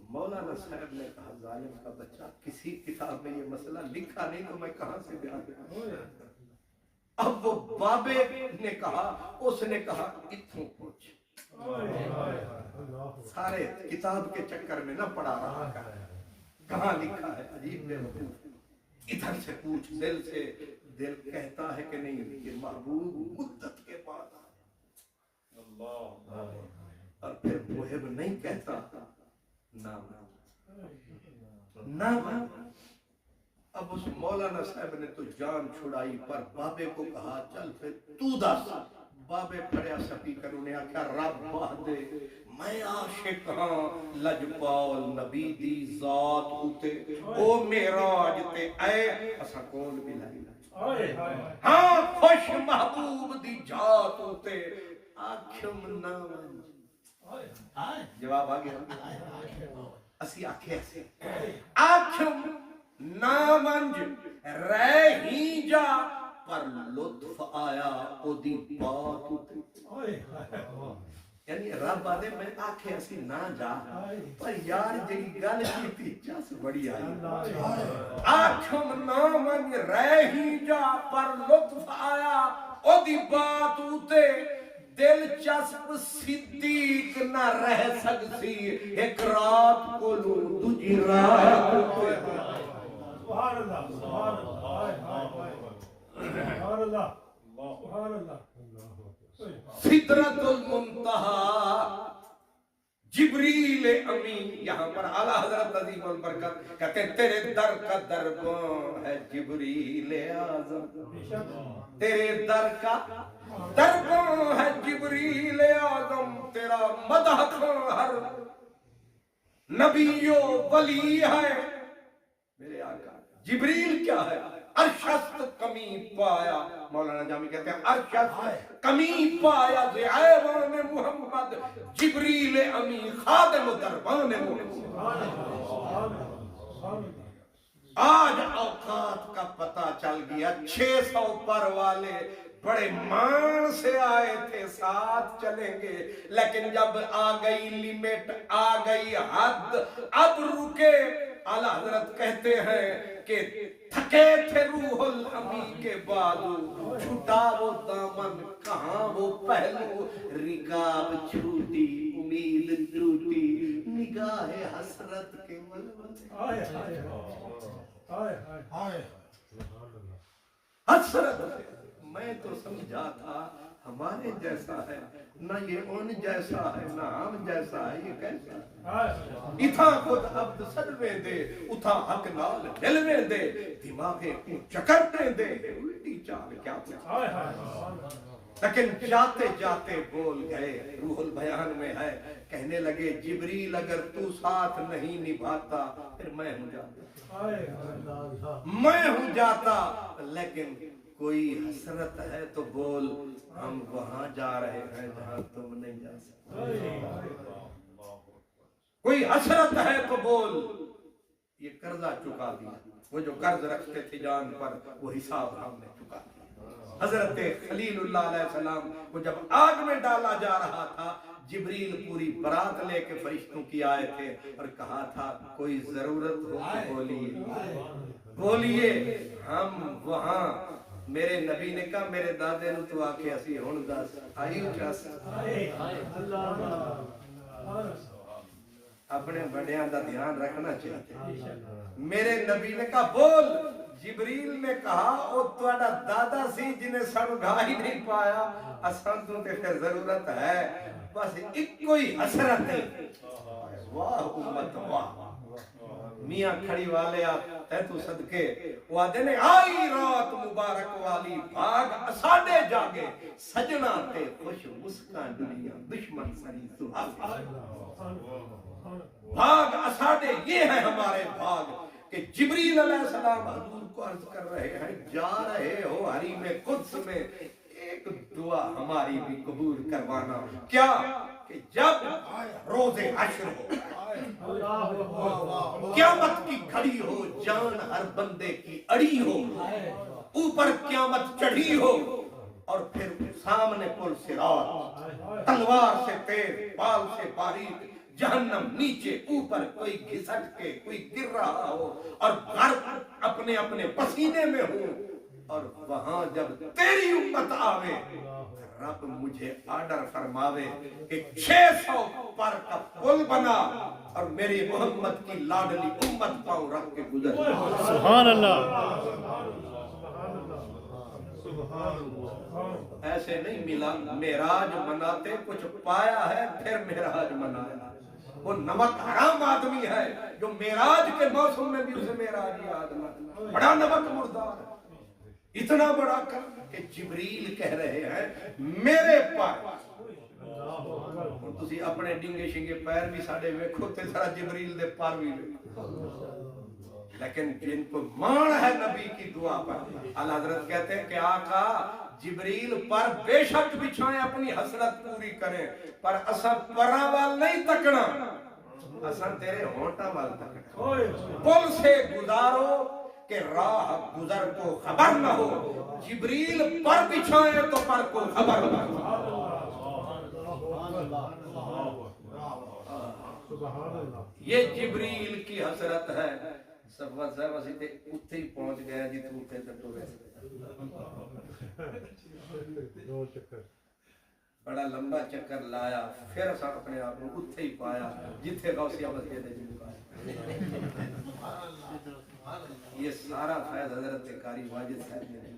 مولانا صاحب نے کہا ظالم کا بچہ کسی کتاب میں یہ مسئلہ لکھا نہیں تو میں کہاں سے بیان کروں اب وہ بابے نے کہا اس نے کہا اتھوں پوچھ سارے کتاب کے چکر میں نہ پڑا رہا کہاں لکھا ہے عجیب بے وقوف ادھر سے پوچھ دل سے دل کہتا ہے کہ نہیں یہ محبوب مدت کے بعد اور پھر محب نہیں کہتا نام اب اس مولانا صاحب نے تو جان چھڑائی پر بابے کو کہا چل پھر تو دس بابے پڑیا سپیکر انہیں آکھا رب بہدے میں عاشق ہاں لجپال نبی دی ذات ہوتے او میراج تے اے اسا کول بھی لگی ہاں خوش محبوب دی جات ہوتے آکھم نام جواب آگیا اسی آکھے سے آکھم نامنج رہ ہی جا پر لطف آیا او دی بات ہوتے یعنی رب آدھے میں آکھے اسی نہ جا پر یار جی گل کی تھی چس بڑی آئی آکھم نامنج رہ ہی جا پر لطف آیا او دی بات ہوتے دلچسپ صدیق نہ رہ سکتی ایک رات کو لوں تجھی رات سبحان اللہ سبحان اللہ سبحان اللہ سدرۃ المنتہا جبریل امین یہاں پر اعلیٰ حضرت عظیم البرکت کہتے ہیں تیرے در کا دربان ہے جبریل اعظم تیرے در کا دربان ہے جبریل اعظم تیرا مدح ہر نبی و ولی ہے میرے آقا جبریل کیا ہے ارشست کمی پایا مولانا جامی کہتے ہیں ارشست کمی پایا زعیوان محمد جبریل امین خادم دربان محمد آج اوقات کا پتہ چل گیا 600 پر والے بڑے مان سے آئے تھے ساتھ چلیں گے لیکن جب آ گئی لیمٹ آ گئی حد اب رکے اعلیٰ حضرت کہتے ہیں کہ تھکے تھے روح الامی کے بازو چھٹا وہ دامن کہاں وہ پہلو رکاب چھوٹی امید ٹوٹی نگاہ حسرت کے ملبل حسرت میں تو سمجھا تھا ہمارے جیسا ہے نہ یہ ان جیسا ہے نہ ہم جیسا ہے یہ کیسا ہے اتھا خود عبد سلویں دے اتھا حق نال دلویں دے دماغیں کو چکرنے دے الٹی چال کیا پوچھا لیکن جاتے جاتے بول گئے روح البیان میں ہے کہنے لگے جبریل اگر تو ساتھ نہیں نبھاتا پھر میں ہوں جاتا لیکن کوئی حسرت ہے تو بول ہم وہاں جا رہے ہیں جہاں تم نہیں جا سکتے کوئی حسرت ہے تو بول یہ قرضہ چکا دیا وہ جو قرض رکھتے تھے جان پر وہ حساب ہم نے چکا دیا حضرت خلیل اللہ علیہ السلام کو جب آگ میں ڈالا جا رہا تھا جبریل پوری برات لے کے فرشتوں کی آئے تھے اور کہا تھا کوئی ضرورت ہو تو بولیے ہم وہاں میرے نبی نے کہا میرے دادے نے تو آکے اسی ہون دس آئیو چاس اپنے بڑیاں دا دھیان رکھنا چاہتے میرے نبی نے کہا بول جبریل نے کہا او تہاڈا دادا سی جنہیں سانو ڈھا ہی نہیں پایا اساں تو تے پھر ضرورت ہے بس ایک کوئی حسرت ہے واہ امت واہ میاں کھڑی والے تے تو صدقے وہ آدھے نے آئی رات مبارک والی بھاگ ساڈے جاگے سجنا تے خوش مسکان دنیا دشمن سری سہاگ بھاگ اساڈے یہ ہے ہمارے بھاگ کہ جبریل علیہ السلام حضور کو عرض کر رہے ہیں جا رہے ہو حریم قدس میں ایک دعا ہماری بھی قبول کروانا کیا کہ جب روز حشر ہو قیامت کی کھڑی ہو جان ہر بندے کی اڑی ہو اوپر قیامت چڑھی ہو اور پھر سامنے پل صراط تلوار سے تیز بال سے باریک جہنم نیچے اوپر کوئی گھسٹ کے کوئی گر رہا ہو اور غرق اپنے اپنے پسینے میں ہو اور وہاں جب تیری امت آوے رب مجھے آرڈر فرماوے کہ 600 پر کا پل بنا اور میری محمد کی لاڈلی امت پاؤں رکھ کے گزر سبحان اللہ ایسے نہیں ملا معراج مناتے کچھ پایا ہے پھر معراج منایا وہ نمک حرام آدمی ہے جو معراج کے موسم میں بھی اسے معراج یاد نہ بڑا نمک مردار اتنا بڑا کر کہ جبریل کہہ رہے ہیں میرے پر تسی اپنے ڈنگے شنگے پیر بھی ساڑے ویکھو تے سارا جبریل دے پر بھی لیکن جن کو مان ہے نبی کی دعا پر اللہ حضرت کہتے ہیں کہ آقا جبریل پر بے شک بچھائیں اپنی حسرت پوری کریں پر اسا پرا وال نہیں تکنا اسا تیرے ہونٹا وال تکنا پل سے گزارو کہ راہ گزر کو خبر نہ ہو جبریل پر بچھائیں تو پر کو خبر نہ ہو یہ جبریل کی حسرت ہے صفوت صاحب اسی تے اتھے ہی پہنچ گیا جی تو اتھے تک تو بڑا لمبا چکر لایا پھر اسا اپنے آپ کو اتھے ہی پایا جتھے غوثیہ مسجد جی پایا یہ سارا فیض حضرت قاری واجد صاحب نے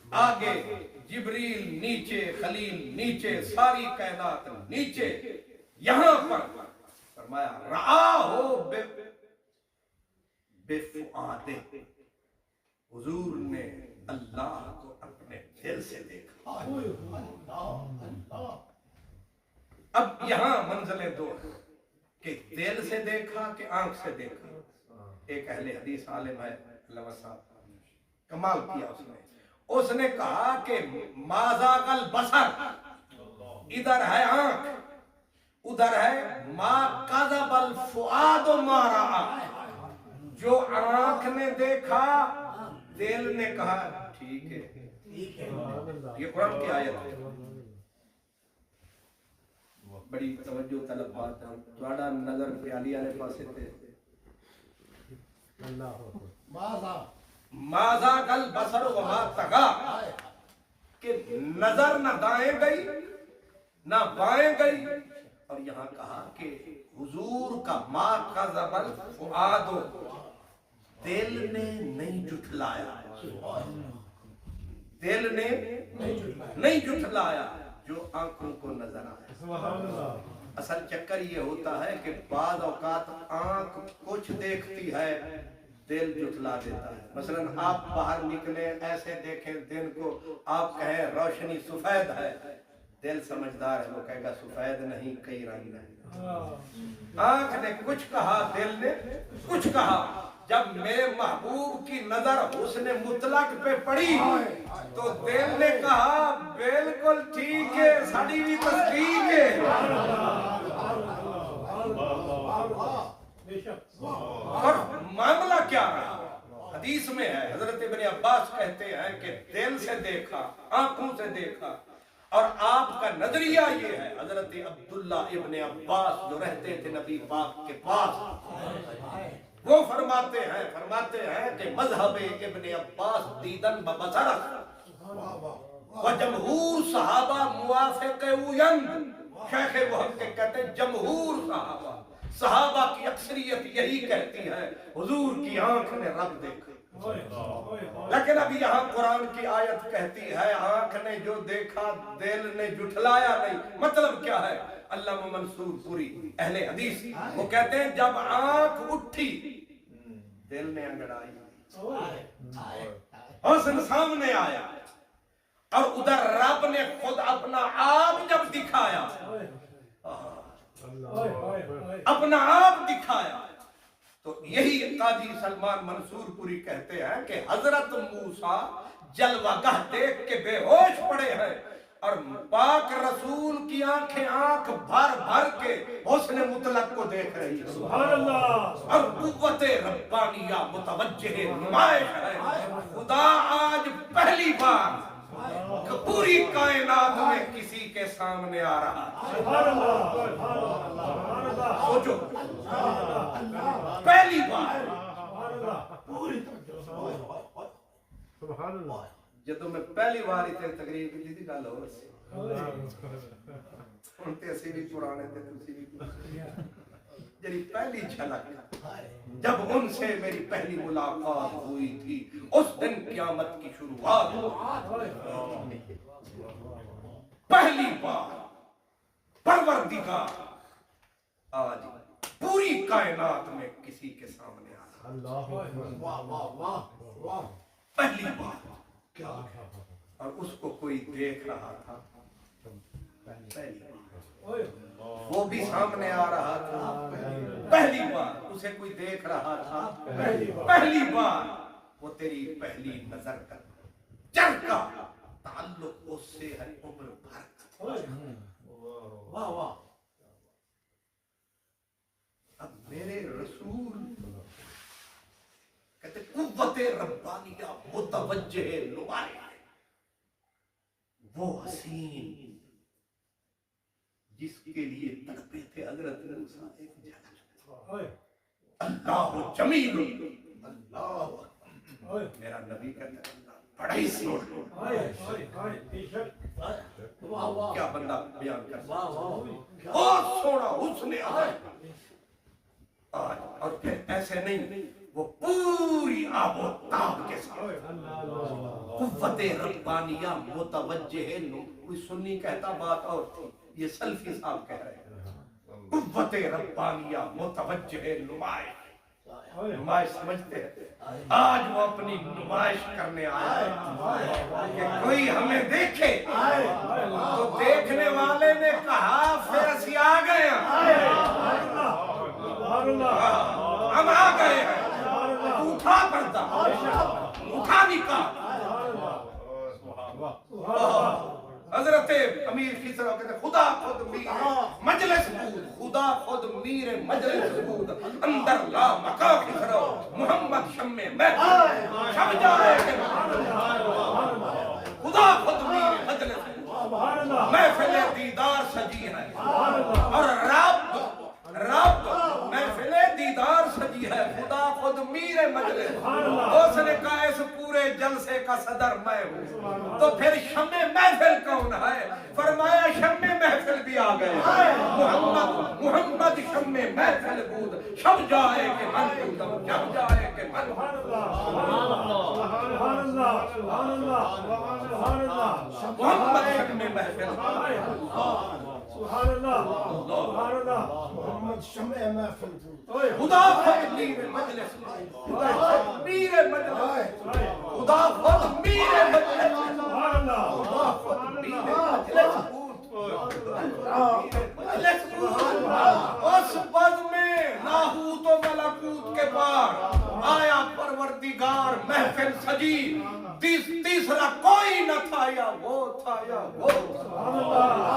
آگے جبریل نیچے خلیل نیچے ساری کائنات نیچے یہاں پر فرمایا رآہو بے فؤادے حضور نے اللہ کو اپنے دل سے دیکھا اب یہاں منزلیں دو ہیں کہ دل سے دیکھا کہ آنکھ سے دیکھا ایک اہل حدیث عالم ہے علامہ صاحب کمال کیا اس نے کہا کہ مازاغ البصر ادھر ہے آنکھ ادھر ہے ما کذب الفؤاد ما رأى جو آنکھ نے دیکھا دل نے کہا ٹھیک ہے یہ قرآن کی آیت ہے بڑی توجہ طلب بات ہے تھوڑا نظر پیالی والے پاسے تے مازاغ البصر وما طغى کہ نظر نہ دائیں گئی نہ بائیں گئی اور یہاں کہا کہ حضور کا ما کذب الفؤاد دل نے نہیں جھٹلایا دل نے نہیں جھٹلایا جو آنکھوں کو نظر آیا اصل چکر یہ ہوتا ہے کہ بعض اوقات آنکھ کچھ دیکھتی ہے دل جھٹلا دیتا ہے مثلا آپ باہر نکلے ایسے دیکھیں دن کو آپ کہیں روشنی سفید ہے دل سمجھدار ہے وہ کہے گا سفید نہیں کئی رنگ ہے آنکھ نے کچھ کہا دل نے کچھ کہا جب میرے محبوب کی نظر حسن مطلق پہ پڑی تو دل نے کہا بالکل ٹھیک ہے ساڑی بھی تصدیق ہے اور معاملہ کیا رہا حدیث میں ہے حضرت ابن عباس کہتے ہیں کہ دل سے دیکھا آنکھوں سے دیکھا اور آپ کا نظریہ یہ ہے حضرت عبداللہ ابن عباس جو رہتے تھے نبی پاک کے پاس وہ فرماتے ہیں کہ مذہب ابن عباس دیدن ببصرہ و جمہور صحابہ موافق اوین شیخ وحب کے کہتے ہیں جمہور صحابہ صحابہ کی اکثریت یہی کہتی ہے حضور کی آنکھ نے رب دیکھا، لیکن اب یہاں قرآن کی آیت کہتی ہے آنکھ نے جو دیکھا دل نے جھٹلایا نہیں۔ مطلب کیا ہے؟ علامہ منصور پوری اہل حدیث وہ کہتے ہیں جب آنکھ اٹھی دل نے انگڑائی، حسن سامنے آیا، اور ادھر رب نے خود اپنا آپ جب دکھایا، اپنا آپ دکھایا، تو یہی قاضی سلمان منصور پوری کہتے ہیں کہ حضرت موسیٰ جلوہ گاہ دیکھ کے بے ہوش پڑے ہیں، اور پاک رسول کی آنکھیں آنکھ بھر بھر کے حسن مطلق کو دیکھ رہی ہے، سبحان اللہ، اور قوت ربانیہ متوجہ نمائش ہے۔ خدا آج پہلی بار پوری کائنات میں کسی کے سامنے آ رہا ہے۔ سبحان اللہ، سبحان اللہ، سبحان اللہ، سوچو، پہلی بار سبحان اللہ، پوری سبحان اللہ، جدو میں پہلی بار اتنے تقریر کی تھی گل ہو سی ہن تے اسی بھی پرانے تے تسی بھی جڑی پہلی جھلک جب ان سے میری پہلی ملاقات ہوئی تھی اس دن قیامت کی شروعات ہوئی۔ پہلی بار پروردگار آج پوری کائنات میں کسی کے سامنے آ رہا ہے، پہلی بار، اور اس کو کوئی دیکھ رہا تھا، پہلی بار وہ بھی سامنے آ رہا تھا، پہلی بار اسے کوئی دیکھ رہا تھا، پہلی بار وہ تیری پہلی نظر کا چرکا تعلق اس سے ہے عمر بھر۔ اب میرے رسول کہتے قوت ربانیہ متوجہ نمائش، وہ حسین جس کے لیے تڑپے تھے حضرت موسیٰ ایک جگہ، اللہ جمیل، اللہ میرا نبی کہتا ہے بڑا ہی سونا، کیا بندہ بیان کر سکتا، بہت سونا حسن عظیم آج، اور پھر ایسے نہیں، وہ پوری آب و تاب کے ساتھ قوت ربانیہ متوجہ، کوئی سنی کہتا بات اور تھی، یہ سلفی صاحب کہہ رہے ہیں، قوت ربانیہ متوجہ نمائش سمجھتے ہیں، آج وہ اپنی نمائش کرنے آیا ہے کہ کوئی ہمیں دیکھے، تو دیکھنے والے نے کہا پھر اسی آ گئے ہیں، ہم آ گئے ہیں، اٹھا پردہ، اٹھا نکاح۔ حضرت امیر خسرو کہتے ہیں خدا خود میر مجلس بود، خدا خود میر مجلس بود، اندر لا مکا خسرو محمد شم محفل شب جائے کہ خدا خود میر مجلس بود، محفل دیدار سجی ہے، اور رب محفل دیدار سجی ہے، خدا خود میر مجلس، اس نے کہا اس پورے جلسے کا صدر میں ہوں، تو پھر شم محفل کون ہے؟ فرمایا شم محفل بھی آ گئے، محمد شم محفل بود، شب جائے کہ من بودم، شب جائے کہ من محمد شم محفل، سبحان اللہ، سبحان اللہ، محمد شمع محفل، خدا خود میر مجلس، خدا خود میر مجلس، خدا خود میر مجلس، سبحان اللہ، خدا خود میر مجلس اس بز میں لاہوت و ملکوت کے پار آیا پروردگار، محفل سجی، تیسرا کوئی نہ تھا، یا وہ تھا یا وہ تھا،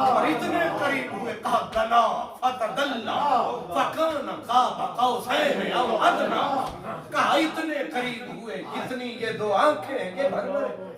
اور اتنے قریب ہوئے کہا دنا فتدلا فکان قاب قوسین او ادنا، کہا اتنے قریب ہوئے جتنی یہ دو آنکھیں ہیں یہ بھر بھر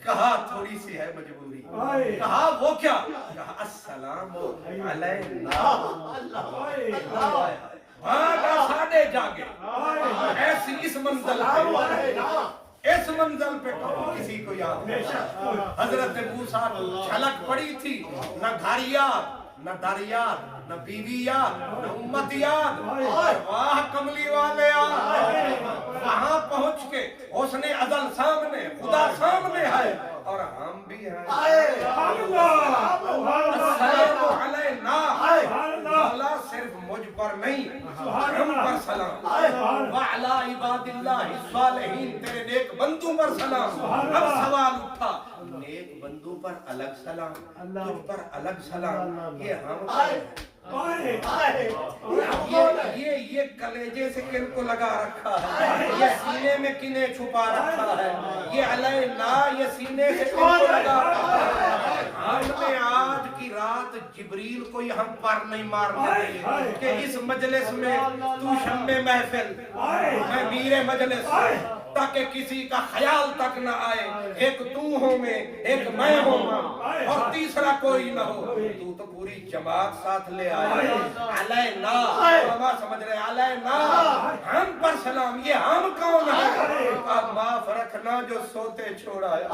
کہا تھوڑی سی ہے مجبوری. کہا وہ کیا؟ کہا السلام علینا. بھاگا ساڑھے جاگے ایسی اس منزل پہ کسی کو یاد نہیں. حضرت موسیٰ جھلک پڑی تھی، نہ گھر یاد، نہ در یاد، نہ بیوی یاد، نہ امت یاد. واہ کملی والے وہاں پہنچ کے حسن ازل سامنے، خدا سامنے ہے اور ہم بھی ہیں. السلام علینا. مولا صرف مجھ پر نہیں، ہم پر سلام. وعلی عباد اللہ الصالحین، تیرے نیک بندوں پر سلام. اب سوال اٹھا، نیک بندوں پر الگ سلام، تجھ پر الگ سلام، یہ ہم یہ کلیجے سے کن کو لگا رکھا ہے، یہ سینے میں کنہیں چھپا رکھا ہے، یہ علینا یہ سینے سے کن کو لگا رکھا ہے. ہم نے آج کی رات جبریل کو ہم پر نہیں مارنے دیں کہ اس مجلس میں تو شمع محفل، میں میر مجلس، تاکہ کسی کا خیال تک نہ آئے ایک تو ہوں میں، ایک میں ہوں اور تیسرا کوئی نہ ہو. تو تو پوری جماعت ساتھ لے آئے. علینا، علماء سمجھ رہے علینا، ہم پر سلام. یہ ہم کون ہے؟ اب معاف رکھنا جو سوتے چھوڑایا،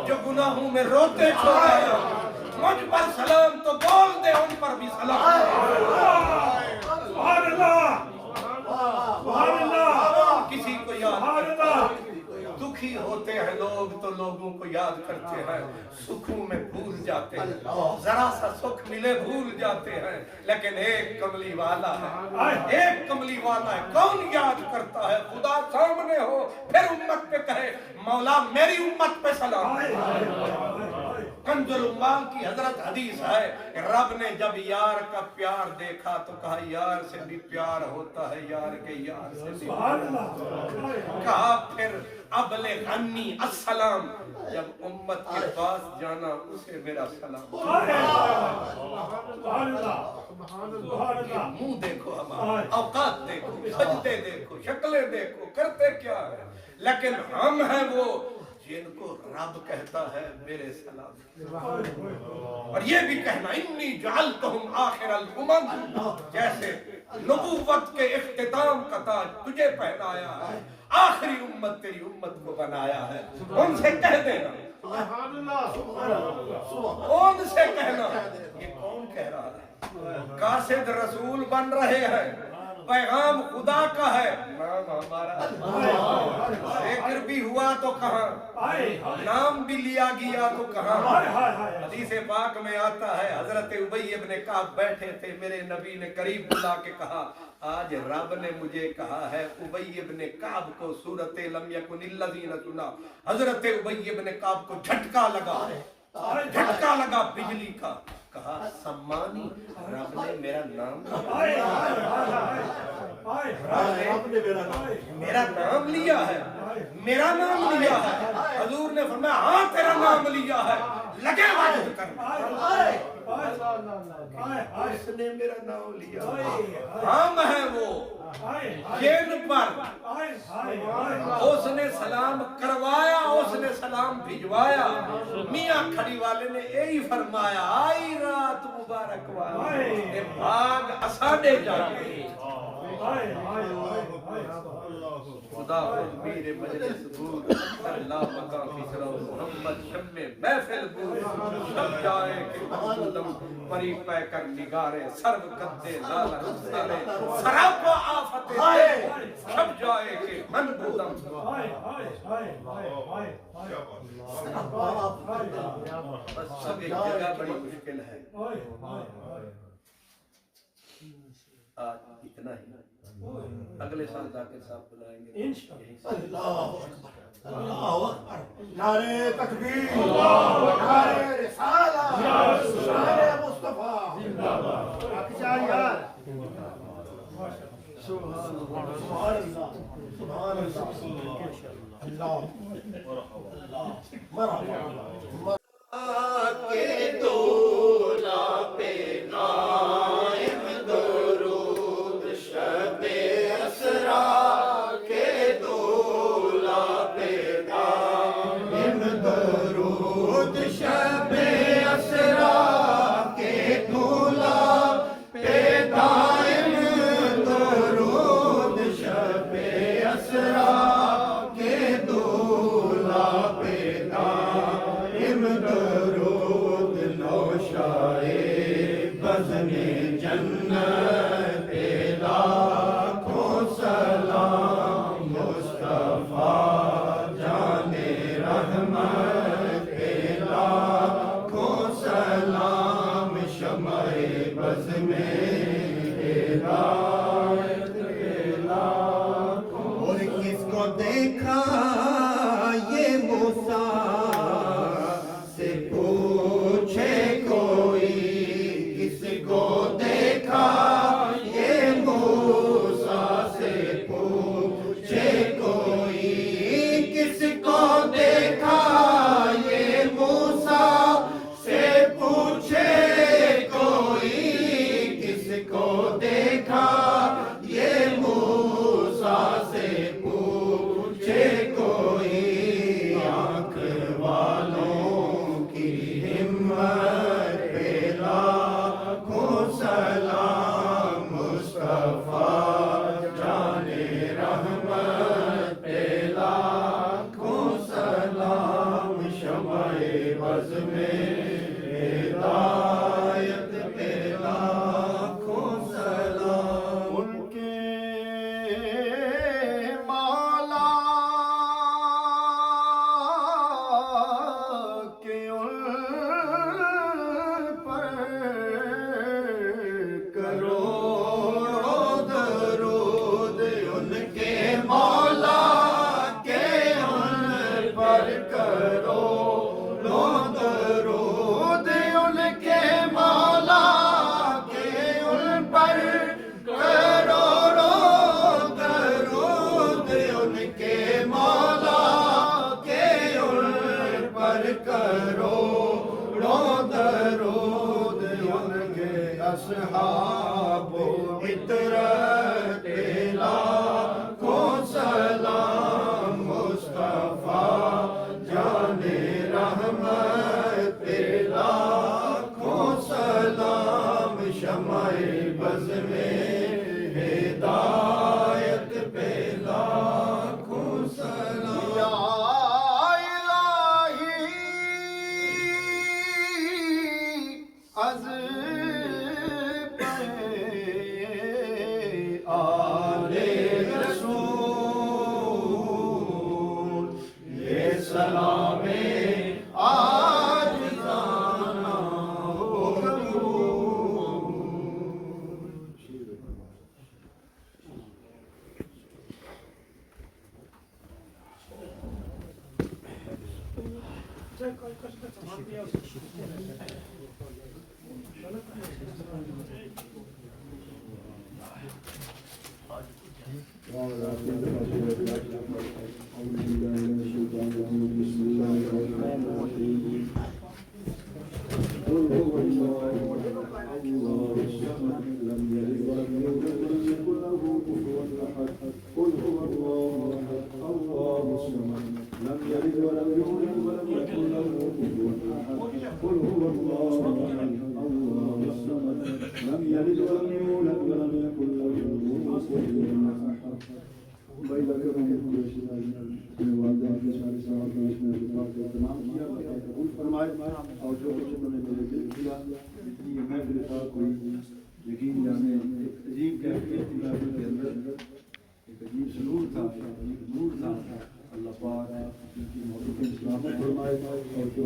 جو گناہوں میں روتے چھوڑایا. مجھ پر سلام تو بول دے ان پر بھی سلام. سبحان اللہ، سبحان اللہ. کسی کو یاد، دکھی ہوتے ہیں لوگ تو لوگوں کو یاد کرتے ہیں، سکھوں میں بھول جاتے ہیں، ذرا سا سکھ ملے بھول جاتے ہیں. لیکن ایک کملی والا ہے، ایک کملی والا ہے. کون یاد کرتا ہے؟ خدا سامنے ہو پھر امت پہ کہے مولا میری امت پہ سلام. کنز العمال کی حضرت حدیث ہے کہ رب نے جب یار کا پیار دیکھا تو کہا یار سے بھی پیار ہوتا ہے، یار کے یار سے بھی. کہا پھر ابلغ عنی السلام، جب امت کے پاس جانا اسے میرا سلام. منہ دیکھو ہمارا، اوقات دیکھو، سجدے دیکھو، شکلیں دیکھو، کرتے کیا ہے. لیکن ہم ہیں وہ جن کو رب کہتا ہے میرے سلام. اور یہ بھی کہنا انی جعلتہم آخر الامم، جیسے نبوت کے اختتام کا تاج تجھے پہنایا ہے، آخری امت تیری امت کو بنایا ہے. ان سے کہہ دینا، ان سے کہنا. یہ کون کہہ رہا ہے؟ قاصد رسول بن رہے ہیں، پیغام خدا کا ہے، نام ہمارا. ذکر بھی ہوا تو کہاں، نام بھی لیا گیا تو کہاں. حدیث پاک میں آتا ہے حضرت ابی ابن کعب بیٹھے تھے، میرے نبی نے قریب بلا کے کہا آج رب نے مجھے کہا ہے ابی ابن کعب کو سورۃ لم یکن الذین سنا. حضرت ابی ابن کعب کو جھٹکا لگا بجلی کا. کہا سمانی، رب نے میرا نام لیا ہے، میرا نام لیا ہے. حضور نے فرمایا ہاں تیرا نام لیا ہے، لگے واجب کرنا. اس نے میرا نام لیا. ہم ہیں وہ جن پر اس نے سلام کروایا، اس نے سلام بھجوایا. میاں کھڑی والے نے یہی فرمایا آئی رات مبارک والی بھاگ اساڈے جاگے. خدا خود میرے مجلس بھول، اللہ مقام فکرہ محمد شمع محفل بھول. سب جائے کہ محمودم پری پہ کر نگارے، سرو قدے لالا سارے، سراپا آفت دے. سب جائے کہ محمودم. بس سب ایک جگہ بڑی مشکل ہے. آج اتنا ہی، اگلے سال ذاکر صاحب بلائیں گے انشاءاللہ. اللہ اکبر، نعرہ تکبیر، نعرہ رسالہ، نعرہ مصطفیٰ. سبحان اللہ، سبحان اللہ، مرحبا. کے دولا پہ نائم درود شب اسرا کے دولا پہ نائم بز میں ہدایت پہ لاکھوں سلام ان کے مولا کے ان پر کروڑوں درود ان کے مولا کے ان پر کروڑوں درود ان کے مولا کے ان پر کروڑوں درود ان کے مولا کے ان پر کروڑوں درود ان کے اصحاب و عطرت لاکھوں سلام مصطفیٰ جان رحمت لاکھوں سلام شمع بز میں ہدایت پہ لاکھوں سلام یا الہی از آل رسول یہ سلام عاجزانہ ہو قبول اور جو کچھ انہوں نے میرے دل کیا جتنی یہ محفل تھا کوئی یقین جانے ایک عجیب کیفیت تھی محفل کے اندر ایک عجیب سرور تھا ایک عجیب نور تھا اللہ پاک ان کی محبت سلامت فرمائے اور جو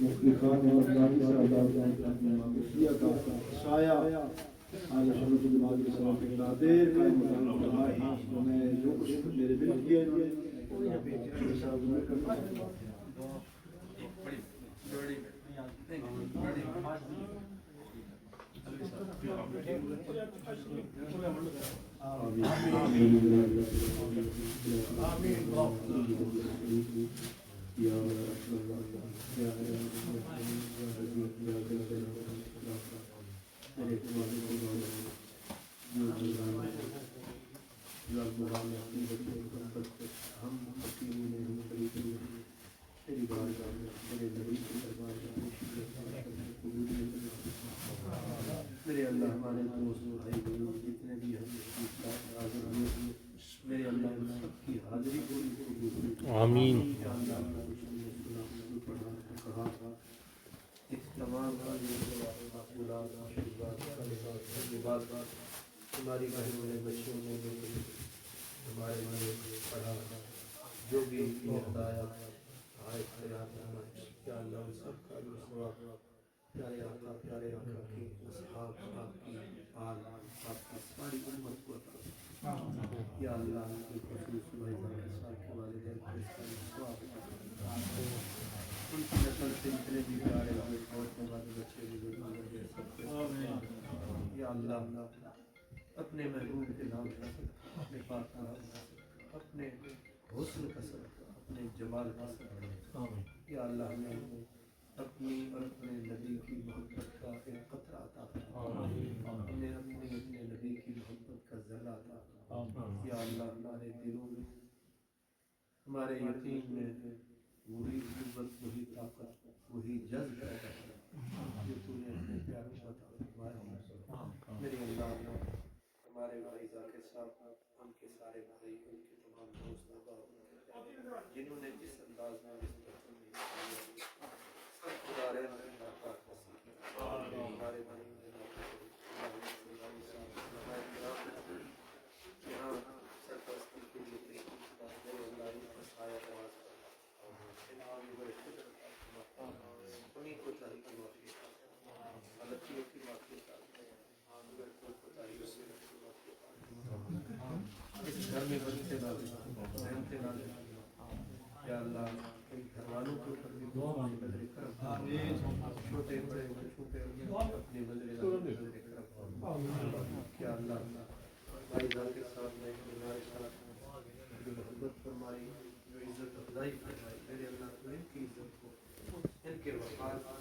مفتی خان اور رانی صاحب اپنے محبوبیہ کا سایہ آج شمس جماعت کے سلام کے قادر میں فرمائے تو میں جو کچھ میرے دل کیا انہوں نے میرے اللہ ہمارے دوست بھائی بہن جتنے بھی ہم حاضر ہوئے میرے اللہ ان سب کی حاضری پوری آمین تمام ہماری بہنوں نے بچوں نے ہمارے پڑھا جو بھی ہدایت آئے کیا اللہ ان سب کا پیارے آقا کی اصحاب آپ کی آل آپ کی ساری امت کو عطا یا اللہ خصوص بھائی صاحب کے والدین کو اس کا ثواب عطا ان کی نسل سے اتنے بھی پیارے ہوئے عورتوں والے بچے بزرگ سب کو یا اللہ اپنے محبوب کے نام کا صدقہ اپنے پاک نام کا صدقہ اپنے حسن کا صدقہ اپنے جمال کا صدقہ یا اللہ ہمیں اپنی اور اپنے نبی کی محبت کا ایک قطرہ عطا فرما ہمیں اپنے نبی کی محبت کا ذرہ عطا فرما یا اللہ ہمارے دلوں میں ہمارے یقین میں وہی قوت وہی طاقت وہی جذب پیدا کرے جو تو نے اپنے پیاروں کو عطا فرمایا میرے اللہ ہمارے بھائی ذاکر صاحب ان کے سارے بھائی ان کے تمام دوست جنہوں نے جس انداز میں اس گھر میں بچے ڈالے رحمتیں ڈالے یا اللہ ان گھر والوں کے اوپر بھی دعا بدل کرم چھوٹے بڑے چھوٹے اپنے بدلے کرم کیا اللہ بھائی جان کے ساتھ میں ہمارے ساتھ جو محبت فرمائی جو عزت افزائی فرمائی میرے اللہ تو ان کی عزت کو ان کے وقار کو